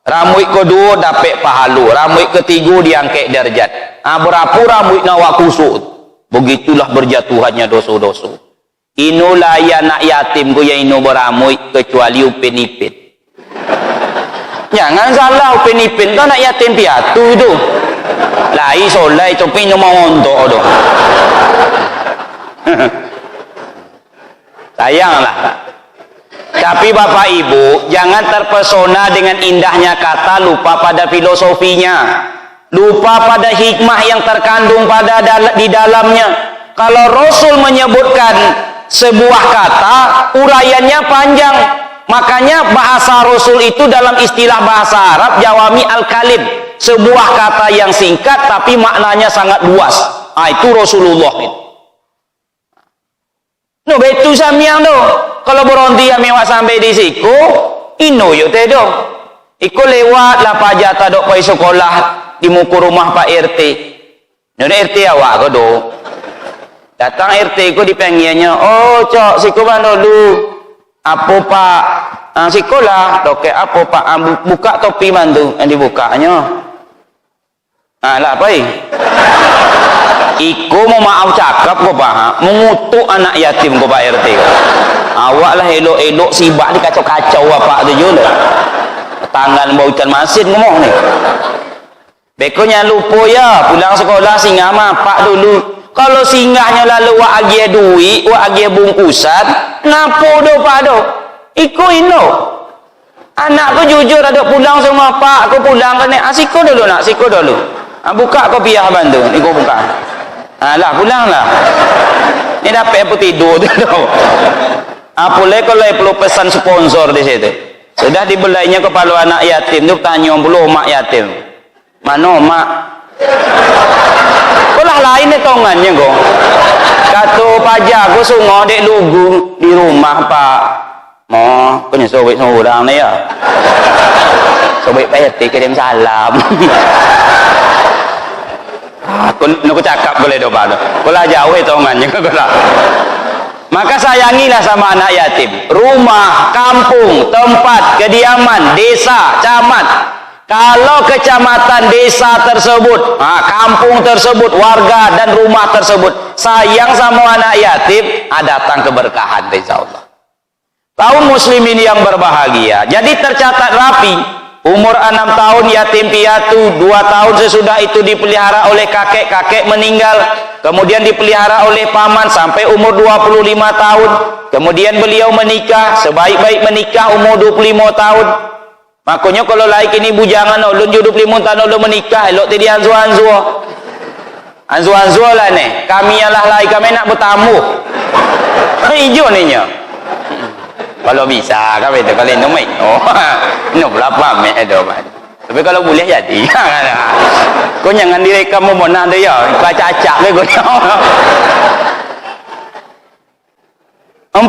A: Rambut kedua dapat pahalu, rambut ketiga diangkat derajat. Berapa rambut nawak kusuk? Begitulah berjatuhannya dosa-dosa. Ino layan anak yatim ku yang ino berambut kecuali upin-ipin. Jangan salah, upin-ipin tu anak yatim piatu tu. Lai solai tapi ino mau untuk tu. Sayanglah. Tapi Bapak Ibu, jangan terpesona dengan indahnya kata, lupa pada filosofinya, lupa pada hikmah yang terkandung di dalamnya. Kalau Rasul menyebutkan sebuah kata, uraiannya panjang. Makanya bahasa Rasul itu dalam istilah bahasa Arab jawami al-kalim, sebuah kata yang singkat tapi maknanya sangat luas. Itu Rasulullah itu. No betu samyang do. Kalau berhenti kami awak sampai di siku, ino yo tedo. Iko lewat lah pajata dok pai sekolah di muka rumah Pak RT. Nyonya RT awak ko do. Datang RT ko dipanggilnya, "Oh, cok, siku ban dulu." Apa Pak? Sekolah, dok apa Pak? Buka topi mantu, yang dibukanya. Lah apa Iku mau maaf cakap kok Pak, mengutuk anak yatim kok Pak RT. Awak lah elok-elok sibak dikacau-kacau apa tu juga. Tangan bau ikan masin ngomong ni. Bekonya lupa ya, pulang sekolah singgah mapak dulu. Kalau singgahnya lalu wak agie duit, wak agie bungkusan, napo do Pak do? Iku ino. Anakku jujur ada pulang sama Pak, aku pulang kan ni. Siko dulu nak, siko dulu. Buka kopiah bantu, iku buka. Lah pulang lah. Ni dapat apa tidur tu. Boleh kalau perlu pesan sponsor di situ. Sudah dibelainya kepala anak yatim tu tanya belum mak yatim. Mana mak? Kolah lain ni tongannya kau. Kata pajak aku sungai dek lugu di rumah Pak. Mo, punya sobek seorang ni ya. Sobek Pak RT kirim salam. Aku cakap boleh do Pak. Kolah jauh tongannya kolah. Maka sayangilah sama anak yatim. Rumah, kampung, tempat kediaman, desa, camat. Kalau kecamatan desa tersebut, kampung tersebut, warga dan rumah tersebut sayang sama anak yatim, datang keberkahan insyaallah. Kaum muslimin yang berbahagia. Jadi tercatat rapi. Umur 6 tahun yatim piatu, 2 tahun sesudah itu dipelihara oleh kakek meninggal, kemudian dipelihara oleh paman sampai umur 25 tahun, kemudian beliau menikah, sebaik-baik menikah umur 25 tahun. Makanya kalau laik ini bujangan ulun 25 tahun ulun menikah, elok tadi anzu-anzu lah ni, kami lah laik kami nak bertamu. Hijau ni nya. Kalau bisa kami tu kalau ini main. Ini berapa mek ada Pak. Tapi kalau boleh jadi. Kau jangan direkam memonang tu ya. Baca acak ke kau. 40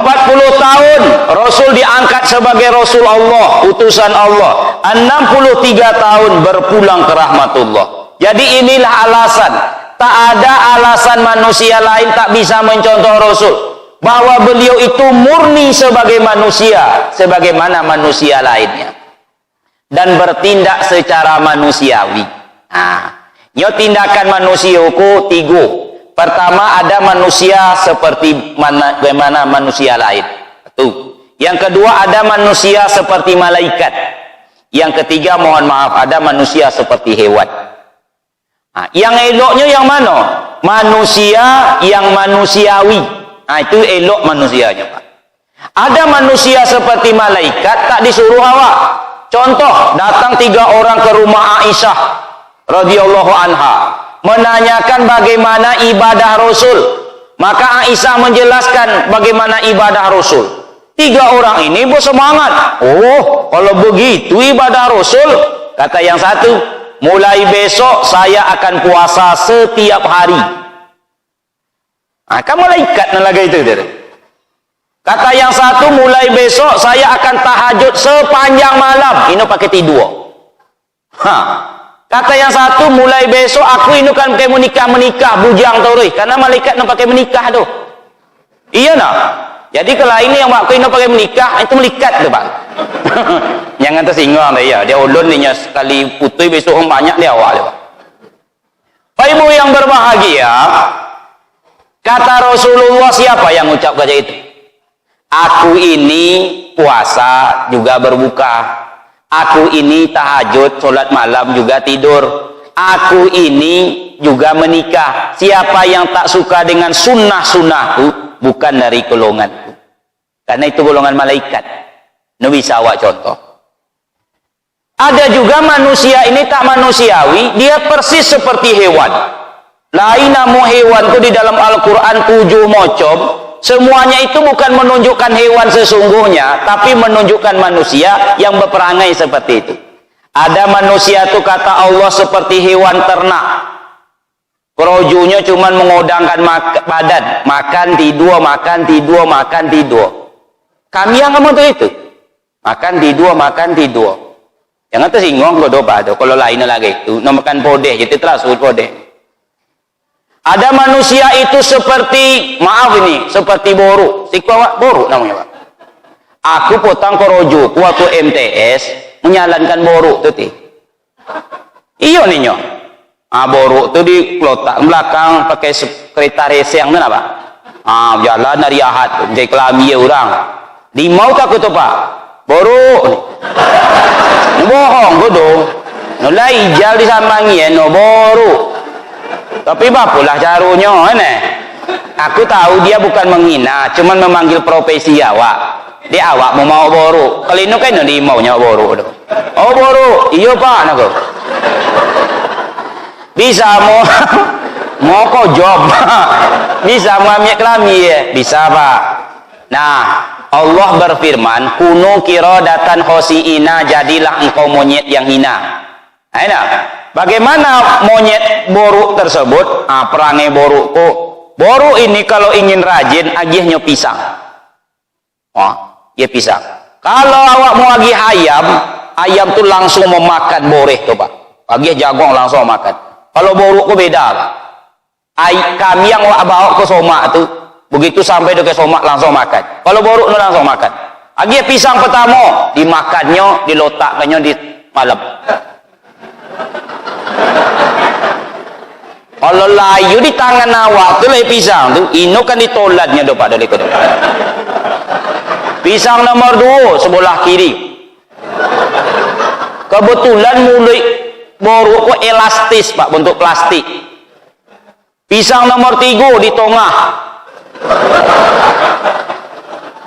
A: tahun Rasul diangkat sebagai Rasul Allah, utusan Allah. 63 tahun berpulang ke rahmatullah. Jadi inilah alasan. Tak ada alasan manusia lain tak bisa mencontoh Rasul. Bahwa beliau itu murni sebagai manusia, sebagaimana manusia lainnya, dan bertindak secara manusiawi. Tindakan manusiaku 3. Pertama, ada manusia seperti bagaimana manusia lain. Yang kedua, ada manusia seperti malaikat. Yang ketiga, mohon maaf, ada manusia seperti hewan. Nah, yang eloknya yang mana? Manusia yang manusiawi. Nah, itu elok manusianya, Pak. Ada manusia seperti malaikat, tak disuruh awak. Contoh, datang 3 orang ke rumah Aisyah radhiyallahu anha, menanyakan bagaimana ibadah Rasul. Maka Aisyah menjelaskan bagaimana ibadah Rasul. 3 orang ini bersemangat. Oh, kalau begitu ibadah Rasul, kata yang satu, mulai besok saya akan puasa setiap hari. Nah, kan malaikat lagi itu. Kata yang satu, mulai besok saya akan tahajud sepanjang malam. Ini pakai tidur. Kata yang satu, mulai besok aku ini kan pakai menikah bujang tau. Karena malaikat nak pakai menikah tu. Iya nak. Jadi kalau ini yang aku ini pakai menikah, itu melikat tu, Pak. Jangan tersinggung dia. Dia ulun ni sekali putih besok banyak dia awak dia, Pak. Pak Ibu yang berbahagia, kata Rasulullah, siapa yang ucap kata itu? Aku ini puasa juga berbuka. Aku ini tahajud, solat malam juga tidur. Aku ini juga menikah. Siapa yang tak suka dengan sunnah-sunnahku, bukan dari golonganku. Karena itu golongan malaikat. Ini bisa awak contoh. Ada juga manusia ini tak manusiawi, dia persis seperti hewan. Lain namu hewanku di dalam Al-Quran 7 macam. Semuanya itu bukan menunjukkan hewan sesungguhnya, tapi menunjukkan manusia yang berperangai seperti itu. Ada manusia itu kata Allah seperti hewan ternak. Kerojunya cuma mengodangkan badan, makan tidur, makan tidur, makan tidur. Kami yang ngomong itu, makan tidur, makan tidur. Jangan tersinggung kalau doa tu. Kalau lainnya lagi itu, makan podeh, jadi terus podeh. Ada manusia itu seperti, maaf ini, seperti boru. Sikwa boru namanya, Pak. Aku potang korojo, waktu MTS menyalankan boru tu. Iyo nih nyo. Boru tu di kelotak belakang pakai kereta racing mana, Pak? Jalan dari Ahad, jadi kelami orang. Di mau tak tu, Pak? Boru. Bohong tu dong. Nolai ijal di sambangi no boru. Tapi bapulah carunya, aku tahu dia bukan menghina, cuman memanggil profesi awak. Dia awak mau boru. Kalau ini kan dia maunya boru. Oh boru, iya Pak, aku. Bisa mau kau job, bisa mau ambil kelami ya, bisa Pak. Nah, Allah berfirman, kuno kirodatan khosiina, jadilah engkau monyet yang hina. Enak. Bagaimana monyet boru tersebut? Perangai boruku. Boru ini kalau ingin rajin, agihnya pisang. Ya pisang. Kalau awak mau agih ayam, ayam tu langsung memakan boreh tu, Pak. Agih jagung langsung makan. Kalau boruku beda, Pak. Kami yang awak bawa ke somak tu, begitu sampai ke somak langsung makan. Kalau boru tu langsung makan. Agih pisang pertama, dimakannya, dilotakkannya di malam. Kalau layu di tangan awak tu lagi pisang tu, ino kan ditolatnya dopak dari kedua. Pisang nomor 2 sebelah kiri. Kebetulan mulut boru ko elastis, Pak, bentuk plastik. Pisang nomor 3 di tengah.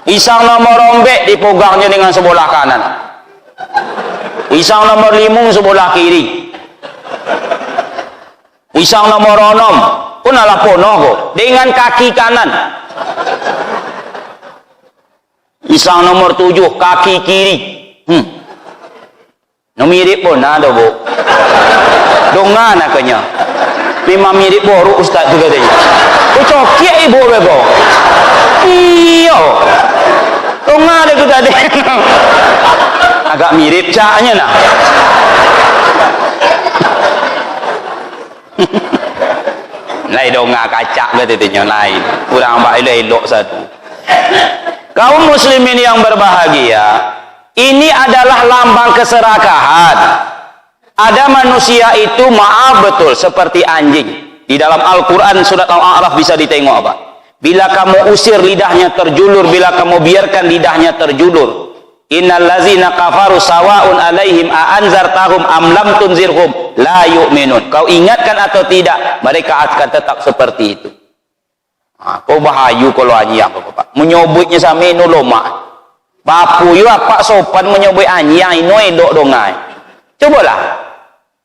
A: Pisang nomor rombek dipegangnya dengan sebelah kanan. Pisang nomor 5 sebelah kiri. Pisang nomor 6 pun ala pono kok dengan kaki kanan. Pisang nomor 7 kaki kiri. No mirip pun ada, Bu. Dongan akanya. Memang mirip boru Ustaz tu katanya. Cokiak ibu bebo. Iyo. Dongan ada kita tadi. Agak mirip caknya nah. Lain donga kacak katanya lain. Kurang baik elok satu. Kaum muslimin yang berbahagia, ini adalah lambang keserakahan. Ada manusia itu maaf betul seperti anjing. Di dalam Al-Quran surat Al-A'raf bisa ditengok apa? Bila kamu usir lidahnya terjulur, bila kamu biarkan lidahnya terjulur. Innal ladzina kafaru sawa'un 'alaihim a anzartahum am lam tunzirhum la yu'minun. Kau ingatkan atau tidak, mereka akan tetap seperti itu. Kau bahayu kalau anyang Bapak. Menyobotnya sama ino loma. Bapu yo apa sopan menyobot anyang ino elok dongai. Cobalah.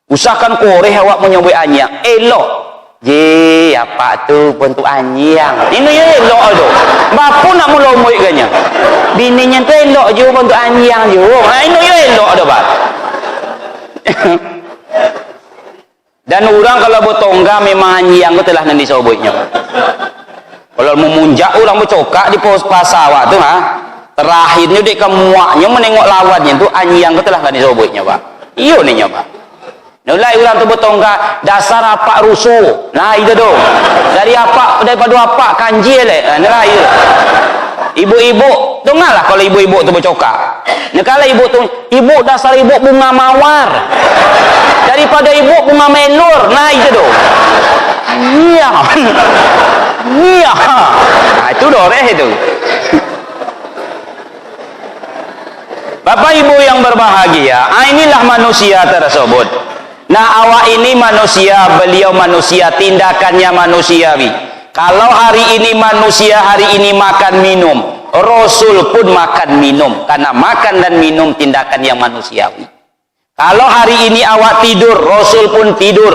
A: Usahakan koreh awak menyobot anyang elok. Je, apa tu bentuk anyang. Ini ya elok tu. Bapu nak melomoi kanya. Bininya tu elok je bentuk anyang je. Nah, ini ya elok tu, Pak. Dan orang kalau bertongga memang anyang tu telah nanti sobotnya. Kalau memunjak orang bercokak di pos pasawat tu terakhirnya dek kemuaknya menengok lawannya tu anyang tu telah nanti sobotnya, Pak. Iyo ni Pak. Nulai orang tu bertongga dasar apa rusuh. Nah itu dong. Dari apa daripada apa kanji le. Nah itu. Ibu-ibu dengarlah kalau ibu-ibu tu bercokak. Nah kalau ibu tu ibu dasar ibu bunga mawar. Daripada ibu bunga melur. Nah itu dong. Iya. Iya. Nah itu doreh itu. Bapak Ibu yang berbahagia, inilah manusia tersebut. Nah awak ini manusia, beliau manusia, tindakannya manusiawi. Kalau hari ini manusia, hari ini makan minum, Rasul pun makan minum, karena makan dan minum tindakan yang manusiawi. Kalau hari ini awak tidur, Rasul pun tidur.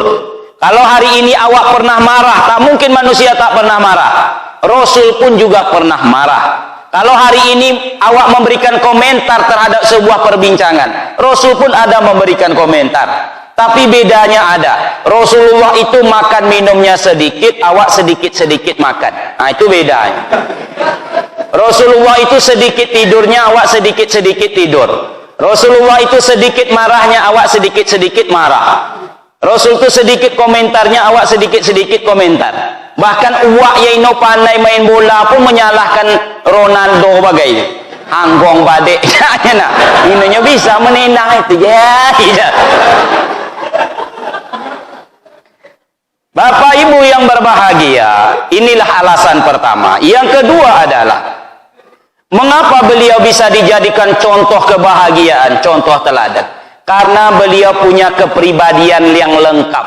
A: Kalau hari ini awak pernah marah, tak mungkin manusia tak pernah marah, Rasul pun juga pernah marah. Kalau hari ini awak memberikan komentar terhadap sebuah perbincangan, Rasul pun ada memberikan komentar. Tapi bedanya ada. Rasulullah itu makan minumnya sedikit, awak sedikit-sedikit makan. Nah itu bedanya. Rasulullah itu sedikit tidurnya, awak sedikit-sedikit tidur. Rasulullah itu sedikit marahnya, awak sedikit-sedikit marah. Rasul itu sedikit komentarnya, awak sedikit-sedikit komentar. Bahkan uak yaino pandai main bola pun menyalahkan Ronaldo bagai anggong badek. Nak ininya bisa menendang itu ya. Bapak Ibu yang berbahagia, inilah alasan pertama. Yang kedua adalah mengapa beliau bisa dijadikan contoh kebahagiaan, contoh teladan? Karena beliau punya kepribadian yang lengkap.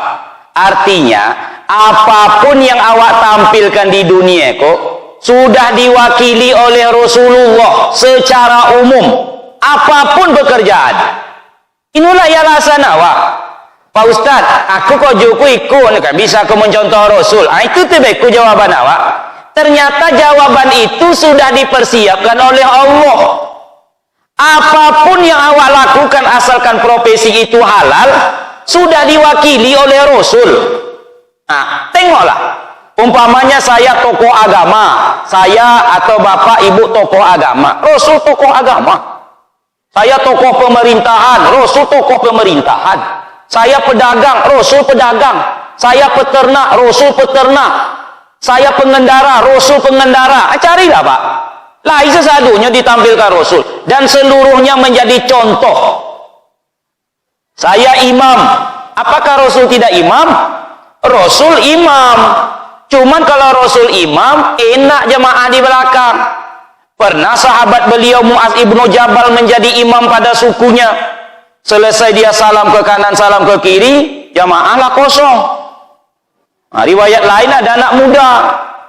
A: Artinya, apapun yang awak tampilkan di dunia kok sudah diwakili oleh Rasulullah secara umum. Apapun pekerjaan. Inilah alasan awak. Pak Ustaz, aku kok juku ikut kan bisa aku mencontoh Rasul. Itu tebeku jawaban awak. Ternyata jawaban itu sudah dipersiapkan oleh Allah. Apapun yang awak lakukan asalkan profesi itu halal, sudah diwakili oleh Rasul. Nah, tengoklah. Umpamanya saya tokoh agama, saya atau bapak ibu tokoh agama, Rasul tokoh agama. Saya tokoh pemerintahan, Rasul tokoh pemerintahan. Saya pedagang, Rasul pedagang. Saya peternak, Rasul peternak. Saya pengendara, Rasul pengendara. Carilah Pak. Lah sesadunya ditampilkan Rasul. Dan seluruhnya menjadi contoh. Saya imam. Apakah Rasul tidak imam? Rasul imam. Cuman kalau Rasul imam, enak jemaah di belakang. Pernah sahabat beliau Muaz ibnu Jabal menjadi imam pada sukunya. Selesai dia salam ke kanan, salam ke kiri, jamaahlah kosong. Nah, riwayat lain ada anak muda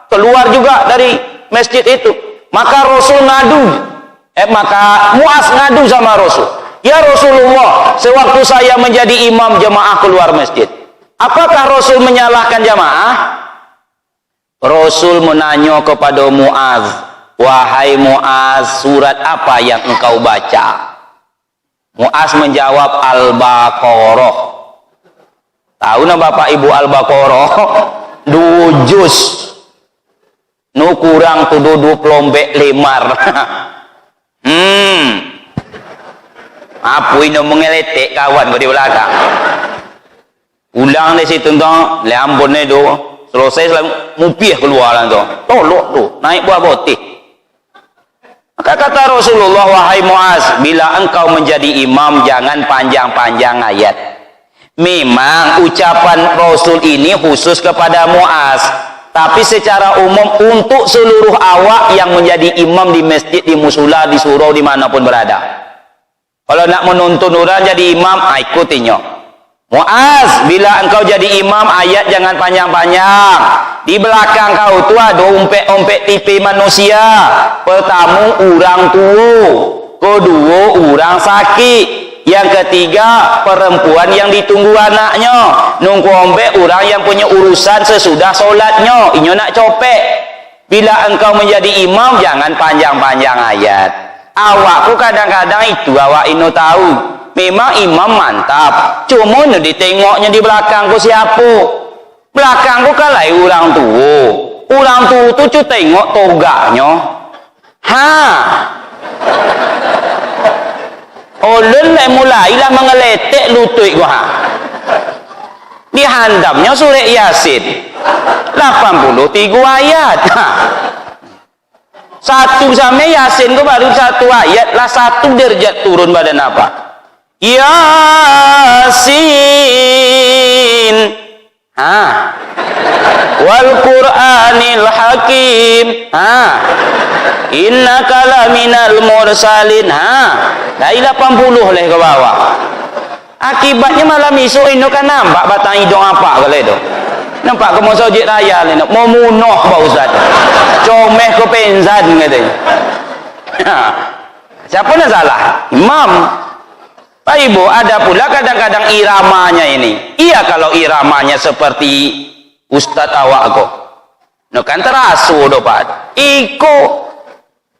A: keluar juga dari masjid itu. Maka Rasul ngadu. Maka Muaz ngadu sama Rasul. Ya Rasulullah, sewaktu saya menjadi imam jamaah keluar masjid. Apakah Rasul menyalahkan jamaah? Rasul menanya kepada Muaz, wahai Muaz, surat apa yang engkau baca? Muaz menjawab Al-Baqarah. Tahu na Bapak Ibu Al-Baqarah? 2 juz. Nu kurang tu 20 lombek lemar. Apa ini mengeletek kawan di belakang. Ulang di situ tuh, leambon itu selesai mupiah keluar lah tuh. Tolok tuh, naik buah botih. Maka kata Rasulullah, wahai Muaz, bila engkau menjadi imam jangan panjang-panjang ayat. Memang ucapan Rasul ini khusus kepada Muaz, tapi secara umum untuk seluruh awak yang menjadi imam di masjid, di musala, di surau, dimanapun berada. Kalau nak menuntun orang jadi imam, ikutinya. Muaz, bila engkau jadi imam, ayat jangan panjang-panjang. Di belakang kau tu ada umpet-umpet tipe manusia. Pertama, orang tua. Kedua, orang sakit. Yang ketiga, perempuan yang ditunggu anaknya. Nunggu ombek orang yang punya urusan sesudah solatnya. Ini nak copek. Bila engkau menjadi imam, jangan panjang-panjang ayat. Awakku kadang-kadang itu awak ino tahu. Memang imam mantap. Cuma ditengoknya di belakangku siapa? Belakangku kalai orang tua. Orang tua tu cu tengok toganya. Ulun mulailah mengeletek lutut gua. Dihandapnya surah Yasin 83 ayat. Satu sampai Yasin itu baru satu ayat lah, satu derajat turun badan apa? Yasin. Wal Qur'anil Hakim. Innaka laminal mursalin. Dari 80 leh ke bawah. Akibatnya malam esok ini kan nampak batang hidung apa kalau itu. Nampak ke masjid raya ni, mau munuh Pak Ustaz. Comeh ke penzan katanya. Siapa nak salah? Imam. Pak Ibu, ada pula kadang-kadang iramanya ini. Iya kalau iramanya seperti Ustaz awak kok. No kan terasu do Pak. Iko.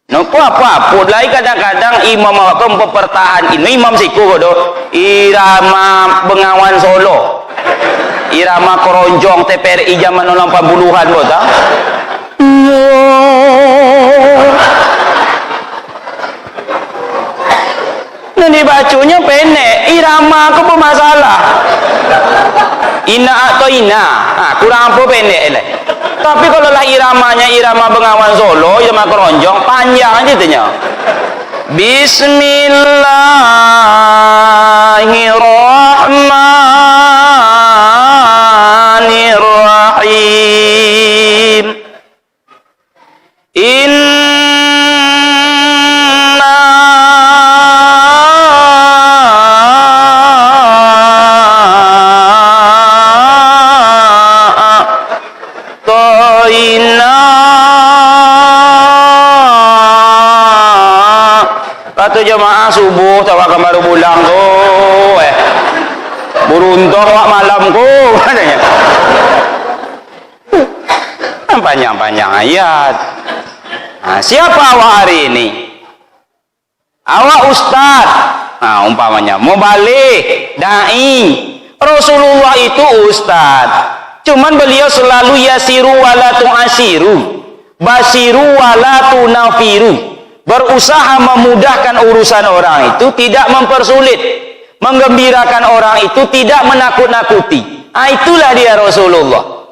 A: No apa pun lagi kadang-kadang imam awak kok mempertahan ini imam siku do. Irama Bengawan Solo. Irama keronjong TPRI zaman 80-an kok tak? Ini bacunya pendek, irama aku bermasalah. Ina atau ina, kurang apa pendek lah. Tapi kalau lah iramanya irama Bengawan Solo, irama keronjong, panjang aja tanya. Bismillahirrahmanirrahim. Kata jemaah subuh tawak baru pulang tu beruntung awak malam ku katanya. Panjang-panjang ayat. Siapa awak hari ini? Awak ustaz. Umpamanya mau balik dai. Rasulullah itu ustaz. Cuman beliau selalu yasiru wala tu'asiru, basiru wala tunafiru. Berusaha memudahkan urusan orang itu, tidak mempersulit. Menggembirakan orang itu, tidak menakut-nakuti. Itulah dia Rasulullah.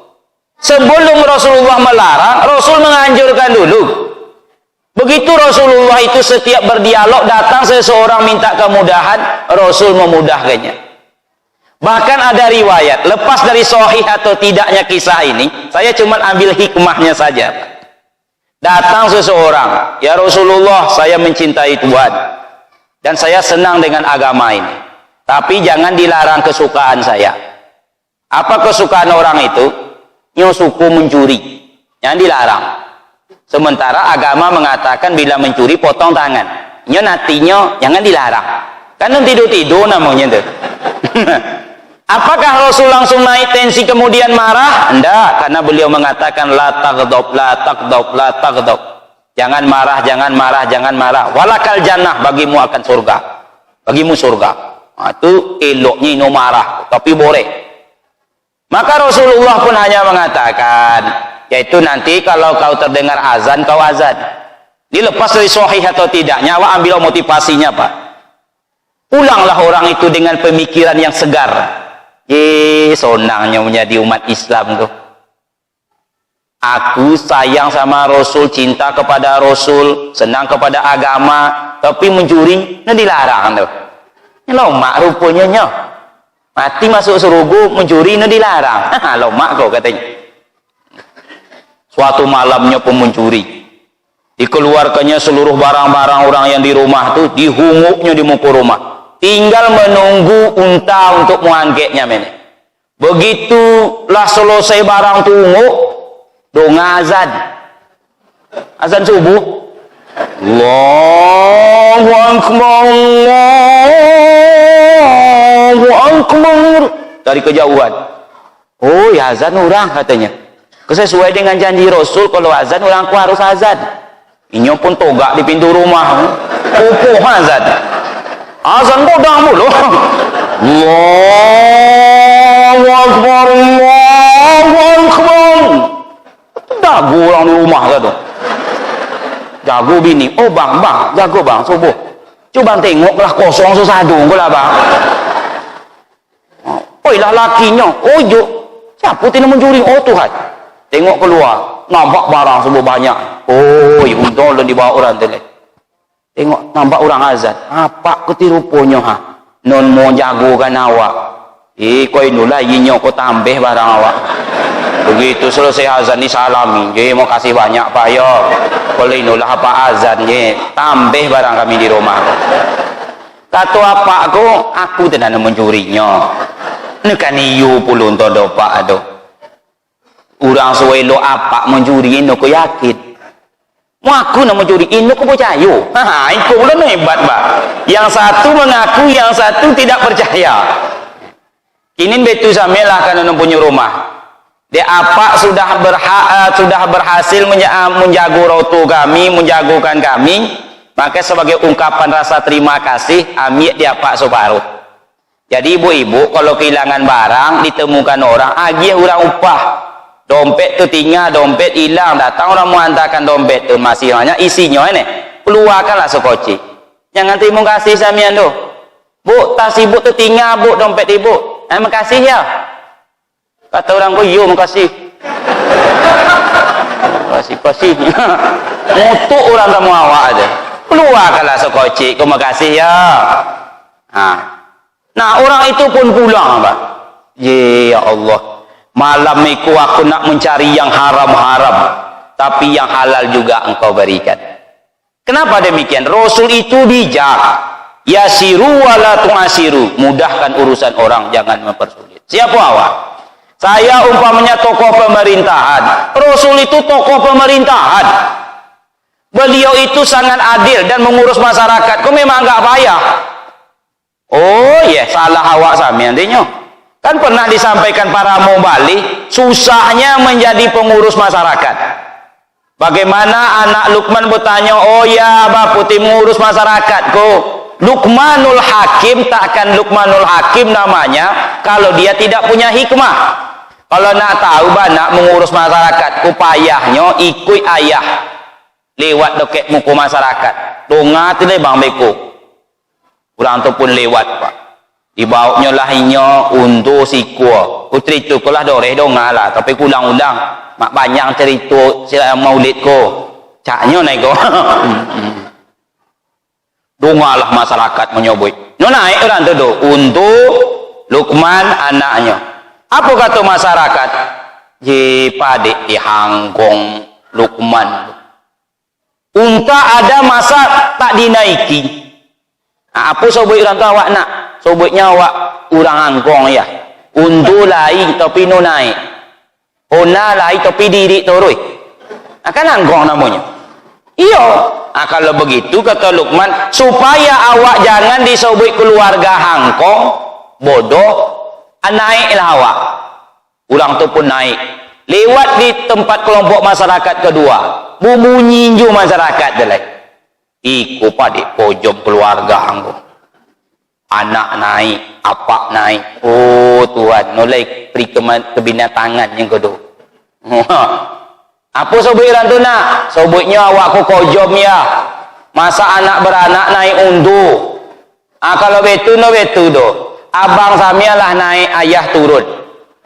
A: Sebelum Rasulullah melarang, Rasul menganjurkan dulu. Begitu Rasulullah itu setiap berdialog, datang seseorang minta kemudahan, Rasul memudahkannya. Bahkan ada riwayat, lepas dari sahih atau tidaknya kisah ini, saya cuma ambil hikmahnya saja. Datang seseorang, ya Rasulullah, saya mencintai Tuhan dan saya senang dengan agama ini, tapi jangan dilarang kesukaan saya. Apa kesukaan orang itu? Suku mencuri, yang dilarang. Sementara agama mengatakan bila mencuri potong tangan. Nantinya jangan dilarang. Kan tidur-tidur namanya itu. Apakah Rasul langsung naik tensi kemudian marah? Enggak, karena beliau mengatakan la taghdab, la taghdab, la taghdab. Jangan marah, jangan marah, jangan marah. Walakal jannah, bagimu akan surga. Bagimu surga. Itu eloknya ino marah, tapi boleh. Maka Rasulullah pun hanya mengatakan, yaitu nanti kalau kau terdengar azan, kau azan. Dilepas dari sahih atau tidaknya, awak ambil motivasinya Pak. Ulanglah orang itu dengan pemikiran yang segar. Sonangnya menjadi umat Islam tuh. Aku sayang sama Rasul, cinta kepada Rasul, senang kepada agama, tapi mencuri, dilarang tuh. Lomak rupanya nya. Mati masuk surga, mencuri, dilarang. Lomak kau katanya. Suatu malamnya pun mencuri. Dikeluarkannya seluruh barang-barang orang yang di rumah tuh, dihunguknya di muka rumah. Tinggal menunggu unta untuk mengangketnya men. Begitulah selesai barang tuh hunguk, dong azan. Azan subuh. Allahu Akbar, Allahu Akbar. Dari kejauhan. Oh ya azan orang katanya. Sesuai dengan janji Rasul, kalau azan orangku harus azan. Inyo pun togak di pintu rumah. Pupuh azan. Azan bodang mulu. Allahu Akbar, Allahu Akbar. Dagu orang di rumah kata. Jago bini. Oh bang, jago bang, subuh. Coba tengoklah kosong sesadung lah bang. Oh lah lakinya. Oh jo. Siapa tidak mencuri? Oh Tuhan. Tengok keluar, nampak barang semua banyak. Oh, untung dan dibawa orang tu. Tengok, nampak orang azan. Apa ketirupunya ha? Non mau jagokan awak. Kau inilah inyo kau tambah barang awak. Begitu selesai azan disalami. Jadi mau kasih banyak Pak yo. Kalau inilah apa azan je, tambah barang kami di rumah. Kata apa aku tidak mencurinya. Nekan iu pulun todo Pak ado. Orang suwelo apa mencuri ini, aku yakin. Aku nak mencuri ini, aku percaya. Itu pula hebat, Pak. Yang satu mengaku, yang satu tidak percaya. Kini betul samilah kan punya rumah. Dia apa sudah berhasil menjaga rotu kami, menjagokan kami. Maka sebagai ungkapan rasa terima kasih, ambil dia Pak separuh. Jadi ibu-ibu kalau kehilangan barang ditemukan orang, agih orang upah. Dompet tu tinggal, dompet hilang, datang orang menghantarkan dompet tu masih banyak isinya ini. Keluarkanlah sekoci. Jangan terima kasih samian tu. Bu, tas ibu tu tinggal, bu, dompet ibu. Terima kasih ya. Kata orang ku, yo makasih. Kasih. Mutuk orang kamu awak aja. Keluarkanlah sekoci, terima kasih ya. Nah, orang itu pun pulang, Pak. Ya Allah. Malam itu aku nak mencari yang haram-haram, tapi yang halal juga engkau berikan. Kenapa demikian? Rasul itu bijak. Yasiru wala tu'asiru. Mudahkan urusan orang, jangan mempersulit. Siapa awak? Saya umpamanya tokoh pemerintahan. Rasul itu tokoh pemerintahan. Beliau itu sangat adil dan mengurus masyarakat. Kau memang enggak payah. Oh ya, salah awak sami nantinya. Kan pernah disampaikan para mubali, susahnya menjadi pengurus masyarakat. Bagaimana anak Luqman bertanya, oh ya Bapak putih mengurus masyarakat kok. Luqmanul Hakim, takkan Luqmanul Hakim namanya kalau dia tidak punya hikmah. Kalau nak tahu nak mengurus masyarakat, upayahnya ikut ayah lewat doket muka masyarakat. Dongat ini bang beko. Orang tu pun lewat Pak. Dibawanya lahinya untuk sikua. Putri itu kulah doreh dongalah, tapi kulang-ulang mak banyak cerita maulid ko. Caknya naik ko. Dongalah masyarakat menyoboi. No naik orang tu untuk Luqman anaknya. Apa kata masyarakat? Ji padik di Hangkong Luqman. Unta ada masa tak dinaiki. Apa soboi orang tu awak nak? Sobotnya awak orang Hangkong ya. Undu lain tapi no naik. Ona lain tapi diri turun. Akan Hangkong namanya. Iya. Kalau begitu kata Luqman, supaya awak jangan disobot keluarga Hangkong, bodoh, naiklah awak. Orang tu pun naik. Lewat di tempat kelompok masyarakat kedua. Bunyi-bunyi masyarakat delai. Iku padik pojom keluarga Hangkong. Anak naik, apa naik. Oh Tuhan, nolai peri kebinatangan yang kedua. Apa sobiran tu nak? Sobitnya awak ku kojom ya. Masa anak beranak naik undu. Kalau betul no betul do. Abang samialah naik, ayah turun.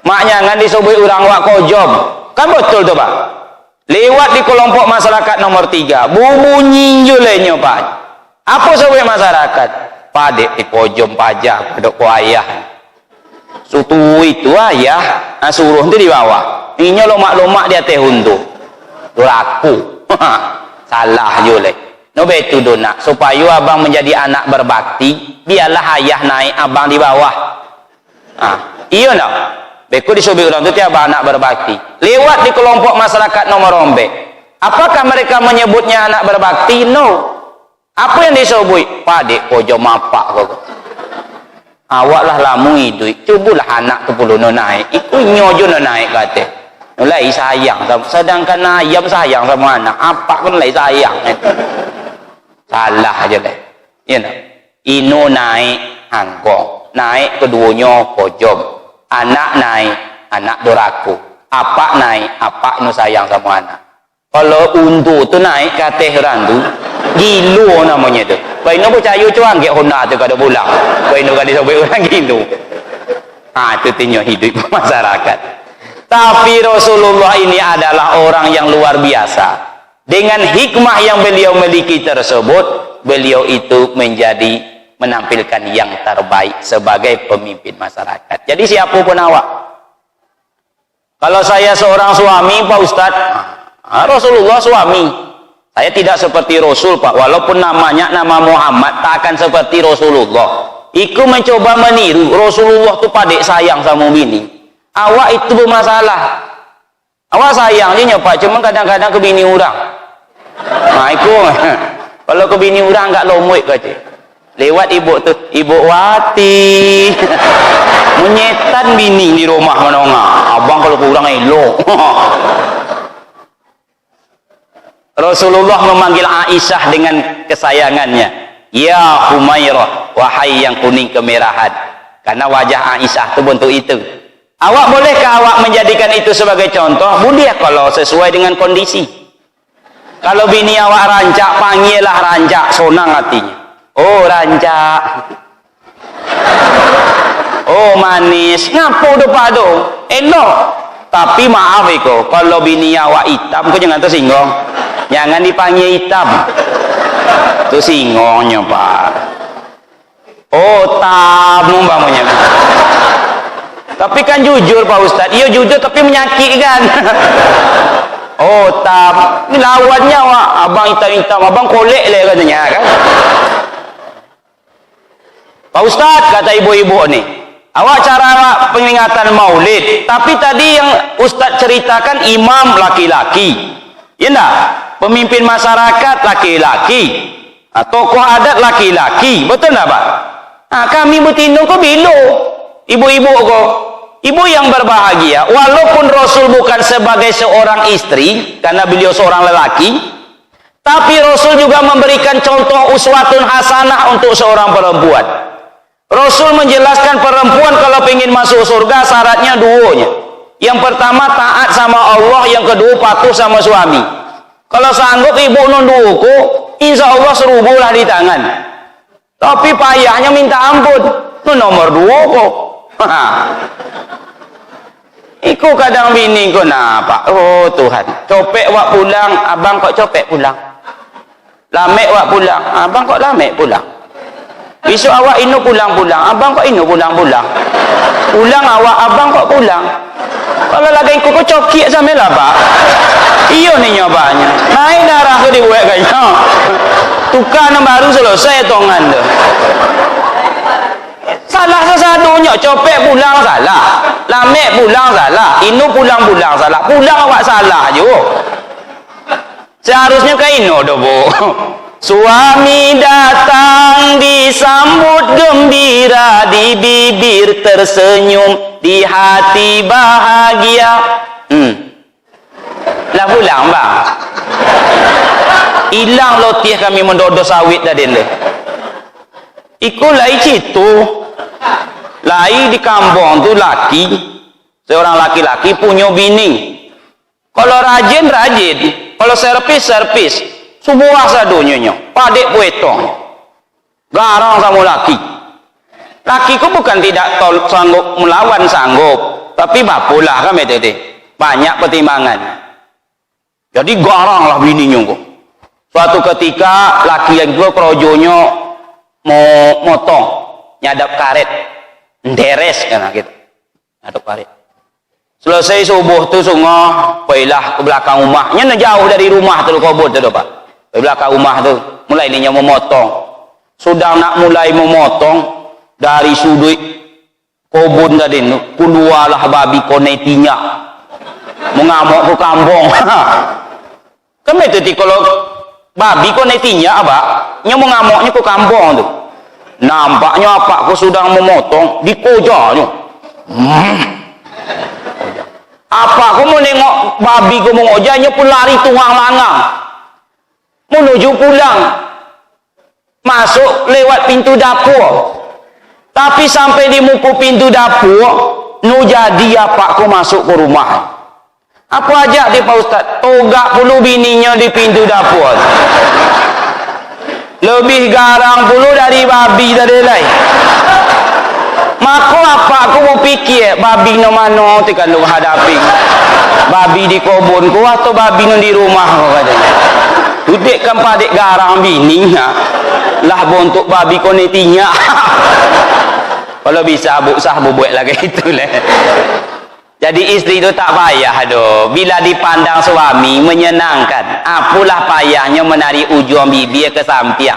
A: Maknya ngan disobit orang awak kojom. Kan betul tu Pak? Lewat di kelompok masyarakat nomor 3. Bunyi julenya Pak. Apa sobit masyarakat? Padik di pojom pajak pada ku ayah. Sutu itu ayah, suruh tu di bawah. Ini lomak-lomak di atas undu. Laku. Salah je leh. No betul dona supaya abang menjadi anak berbakti, biarlah ayah naik, abang di bawah. Iya tak? Beku disuruh orang tu tiap anak berbakti. Lewat di kelompok masyarakat nomor rombek. Apakah mereka menyebutnya anak berbakti? No. Apa yang disebut? Padik kojo mapak kok. Awaklah lamu hidup. Cubalah anak tu puluh no naik. Iku nyojo no naik kata. Mulai sayang. Sedangkan ayam sayang sama anak. Apa pun mulai sayang. Salah aja lah. Ya nak. Ino naik hangkong. Naik keduanya pojom. Anak naik, anak doraku. Apa naik, apa ino sayang sama anak. Kalau untu tu naik kata heran tu, gilo namanya tu. Baik no percaya cuang ke Honda tu kada pulang. Baik no kada sampai orang gilo. Itu tinyo hidup masyarakat. Tapi Rasulullah ini adalah orang yang luar biasa. Dengan hikmah yang beliau miliki tersebut, beliau itu menampilkan yang terbaik sebagai pemimpin masyarakat. Jadi siapapun awak. Kalau saya seorang suami, Pak Ustadz, Rasulullah suami. Saya tidak seperti Rasul, Pak. Walaupun namanya nama Muhammad, tak akan seperti Rasulullah. Iku mencoba meniru. Rasulullah tu padik sayang sama bini. Awak itu bermasalah. Awak sayang je Pak, cuma kadang-kadang ke bini orang. Iku kalau ke bini orang enggak lomuik kata. Lewat ibu tu, ibu Wati. Menyetan bini di rumah menongah. Abang kalau kurang elok. Rasulullah memanggil Aisyah dengan kesayangannya. Ya Humairah, wahai yang kuning kemerahan. Karena wajah Aisyah itu bentuk itu. Awak bolehkah awak menjadikan itu sebagai contoh? Boleh kalau sesuai dengan kondisi. Kalau bini awak rancak, panggillah rancak, sonang hatinya. Oh rancak. Oh manis. Ngapu depan tu? Elok. Tapi maaf iko, kalau bini awak hitam, kau jangan tersinggung. Jangan dipanggil hitam. Tu singgungnya Pak. Oh tamu bangunnya. Tapi kan jujur Pak Ustadz. Iya jujur tapi menyakitkan. Oh tam. Ini lawannya Wak. Abang hitam-hitam. Abang kolek lah katanya kan. Pak Ustadz kata ibu-ibu ni. Awak cara awak peringatan maulid. Tapi tadi yang Ustadz ceritakan imam laki-laki. Ya enggak? Pemimpin masyarakat laki-laki. Tokoh adat laki-laki. Betul enggak Pak? Kami bertindung kok bilo. Ibu-ibu kok. Ibu yang berbahagia. Walaupun Rasul bukan sebagai seorang istri. Karena beliau seorang lelaki. Tapi Rasul juga memberikan contoh uswatun hasanah untuk seorang perempuan. Rasul menjelaskan perempuan kalau ingin masuk surga syaratnya duanya. Yang pertama taat sama Allah, yang kedua patuh sama suami. Kalau sanggup ibu nunduku, insya Allah serubuhlah di tangan. Tapi payahnya minta ampun. Itu nomor 2 kok. Iku kadang bini kok napa? Oh Tuhan, copek wak pulang, abang kok copek pulang. Lamek wak pulang, abang kok lamek pulang. Besok awak inu pulang-pulang, abang kok inu pulang-pulang. Pulang awak, abang kok pulang. Kalau lagi ikut kok cokik sama lah Pak. Iyo nih nyobanya. Naik darah tu dibuat kayaknya. Tukar yang baru selesai tongan tu. Salah sesatunya, copek pulang salah. Lamek pulang salah. Inu pulang-pulang salah. Pulang awak salah je. Seharusnya ke inu tu Bu. Suami datang disambut gembira, di bibir tersenyum, di hati bahagia. Lah pulang bang. Hilang lotih kami mendodo sawit tadi le. Iku lai situ. Lai di kampung tu laki. Seorang laki-laki punya bini. Kalau rajin rajin, kalau servis. Sebuah sadunya, padik puetong, garang sama laki. Laki ku bukan tidak sanggup melawan sanggup, tapi bapulah kan metode. Banyak pertimbangan. Jadi garang lah bininya ku. Suatu ketika laki yang dua kerojonya mau motong, nyadap karet, deres kan gitu, nyadap karet. Selesai subuh tu sungguh, pergilah ke belakang rumahnya, jauh dari rumah tu kubur tu Pak. di belakang rumah tu mulai dia memotong. Sudah nak mulai memotong dari sudut kebun tadi tu keluarlah babi konetinya mengamuk ke kambong. Kan itu kalau babi konetinya apa nya mengamuknya ke kambong tu nampaknya apa aku sudah memotong dikojanya. Apa aku mau nengok babi aku mau ojanya pun lari tuang langang menuju pulang masuk lewat pintu dapur. Tapi sampai di muka pintu dapur nu jadi apa aku masuk ke rumah. Apa aja dia Pak Ustaz? Togak puluh bininya di pintu dapur. Lebih garang puluh dari babi tadi lain. Maka apa aku mau fikir babi no mano tekan lu hadapi. Babi di kebun ku atau babi no di rumah kau katanya. Dudek kan padek garang bininya. Lah bontuk babi konetinya. Kalau bisa sah buat lagi itu lah. Jadi istri itu tak payah doh. Bila dipandang suami menyenangkan, apalah payahnya menarik ujung bibir ke samping.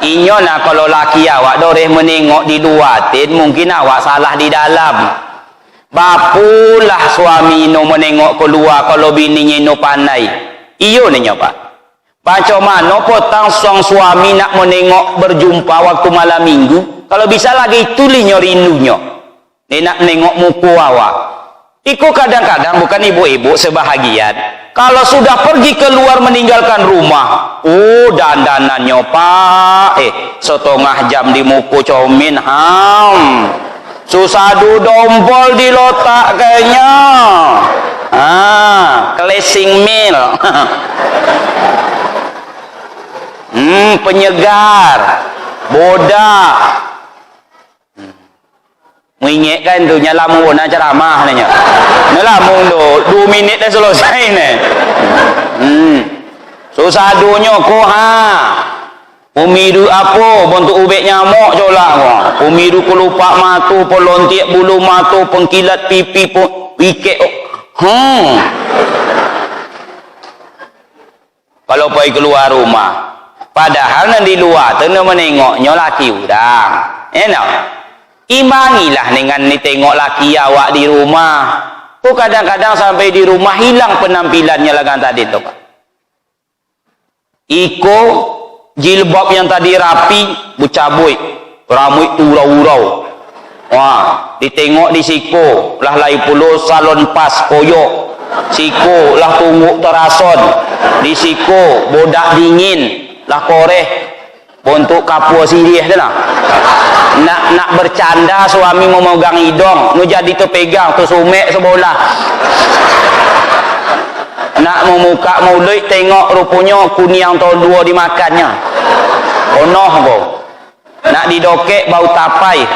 A: Inyo nah kalau laki awak doreh menengok di luar, mungkin awak salah di dalam. Bapulah suami no menengok keluar kalau bininya no pandai. Iyo ni nyoba. Macam mana potang sang suami nak menengok berjumpa waktu malam minggu, kalau bisa lagi tulinya rindunya. Dia nak nengok muka awak. Iku kadang-kadang bukan ibu-ibu sebahagian. Kalau sudah pergi keluar meninggalkan rumah, dandanannya pak, setengah jam di muka comin, susadu dompol di lotak kayaknya, classing meal, penyegar, bodak. Mengingatkan tu nyalamun nak ceramah nanya. Nyalamun tu 2 minit dah selesai ni. Susadunya ko umiru apa bentuk ubek nyamuk colak ko. Umiru ko lupa matu pelontiak bulu matu pengkilat pipi pun wikek. Kalau pergi keluar rumah, padahal di luar tu menengoknya laki udang. Enak. Imbangilah dengan ni tengok laki awak di rumah. Tu kadang-kadang sampai di rumah hilang penampilannya lagan tadi tu. Iko jilbab yang tadi rapi bercabui, rambut urau-urau. Wah, ditengok di siku lah lai puluh salon pas koyok. Siku lah tungguk terason. Di siku bodak dingin lah koreh. Bontuk kapur sirih tu lah. Nak bercanda suami memegang hidung, nu jadi terpegang tu sumek sebelah. Nak memuka mulut tengok rupanya kuniang tahun 2 dimakannya. Onoh bo. Nak didokek bau tapai.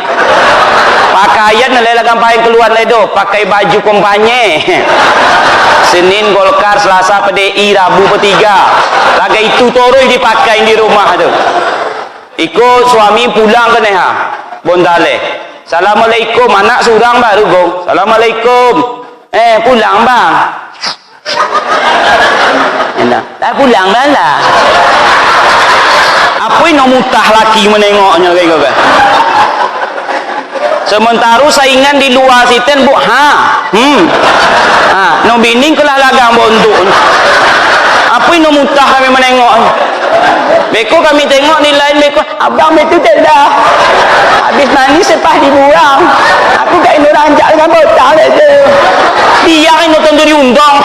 A: Pakaian lelagan pakai keluar ledo, pakai baju kompanye. Senin Golkar, Selasa PDI, Rabu Petiga. Lagi itu toroi dipakai di rumah tu. Ikut suami pulang ke neha bondale. Assalamualaikum, anak surang baru gong. Assalamualaikum. Pulang bang. Enak. Dah pulang dah lah. Apa yang mutah laki menengoknya kayak gitu. Sementara saingan di luar situ bu no bining kelah lagang bontuk. Apa yang mutah kami menengoknya. Beko kami tengok ni lain beko, abang itu tidak. Habis mandi sepah dibuang. Aku kat ini rancak dengan botol itu. Dia ini tentu diundang.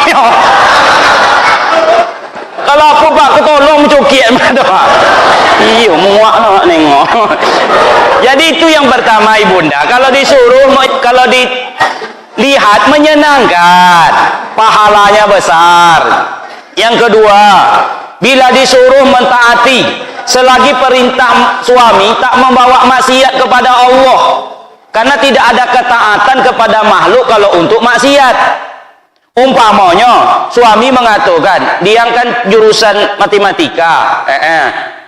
A: Kalau aku pak ketolong mencukik macam iya muak nak nengok. Jadi itu yang pertama ibunda. Kalau disuruh, kalau dilihat menyenangkan, pahalanya besar. Yang kedua, bila disuruh mentaati, selagi perintah suami tak membawa maksiat kepada Allah. Karena tidak ada ketaatan kepada makhluk kalau untuk maksiat. Umpamanya, suami mengatakan, dia kan jurusan matematika,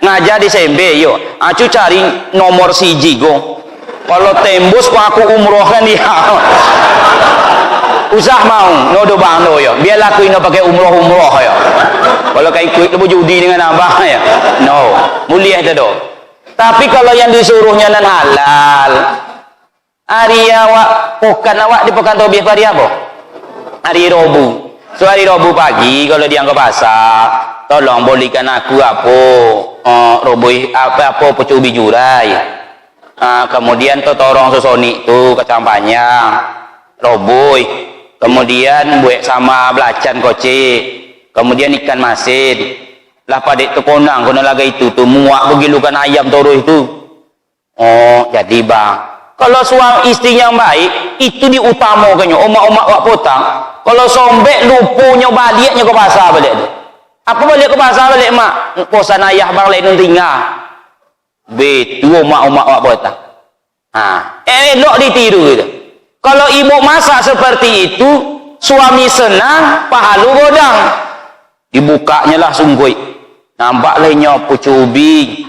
A: ngajar di SMB, yuk, aku cari nomor siji go. Kalau tembus, aku umrohkan dia. Usah mau, nodo bang no yo. Biar laku ini pakai umroh yo. Kalau kau ikut lepas judi dengan abang ya. No, mulia itu doh. Tapi kalau yang disuruhnya nan halal, hari awak pokan awak di pokan tobiah hari apa? Hari Rabu. So hari Rabu pagi kalau dia ke pasar, tolong belikan aku apa roboh apa pecubi jurai. Kemudian tu torong sosoni tu kacang panjang, roboh. Kemudian buat sama belacan kocek. Kemudian ikan masin. Lah pada tu konang kena lagi itu tu muak begilukan ayam toruh itu. Oh, jadi bang. Kalau suami istri yang baik, itu diutamakannya. Omak-omak wak potang. Kalau sombek lupunya baliknya ke pasar balik tu. Apa balik ke pasar balik mak? Kosan ayah bang lain nun tinggal. Betu omak-omak wak potang. Elok ditiru gitu. Kalau ibu masak seperti itu, suami senang, pahalu godang. Dibukanya lah sungguh. Nampak lainnya pucubi,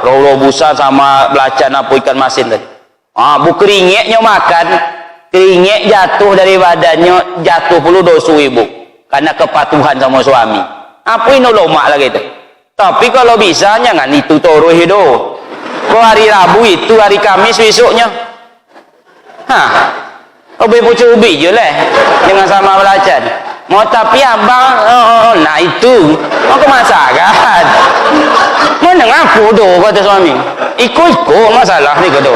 A: roh busa sama belacan apa ikan masin tadi. Bu keringeknya makan, keringek jatuh dari badannya, jatuh puluh dosa ibu, karena kepatuhan sama suami. Apa ini lomak lagi itu? Tapi kalau bisa jangan itu toruh hidup. Kalau hari Rabu itu hari Kamis besoknya, lebih pucubi je lah, dengan sama belacan. Mau tapi abang, nah itu mau kemasakan. Mau ngaku doh kata suami. Ikut masalah ni kata.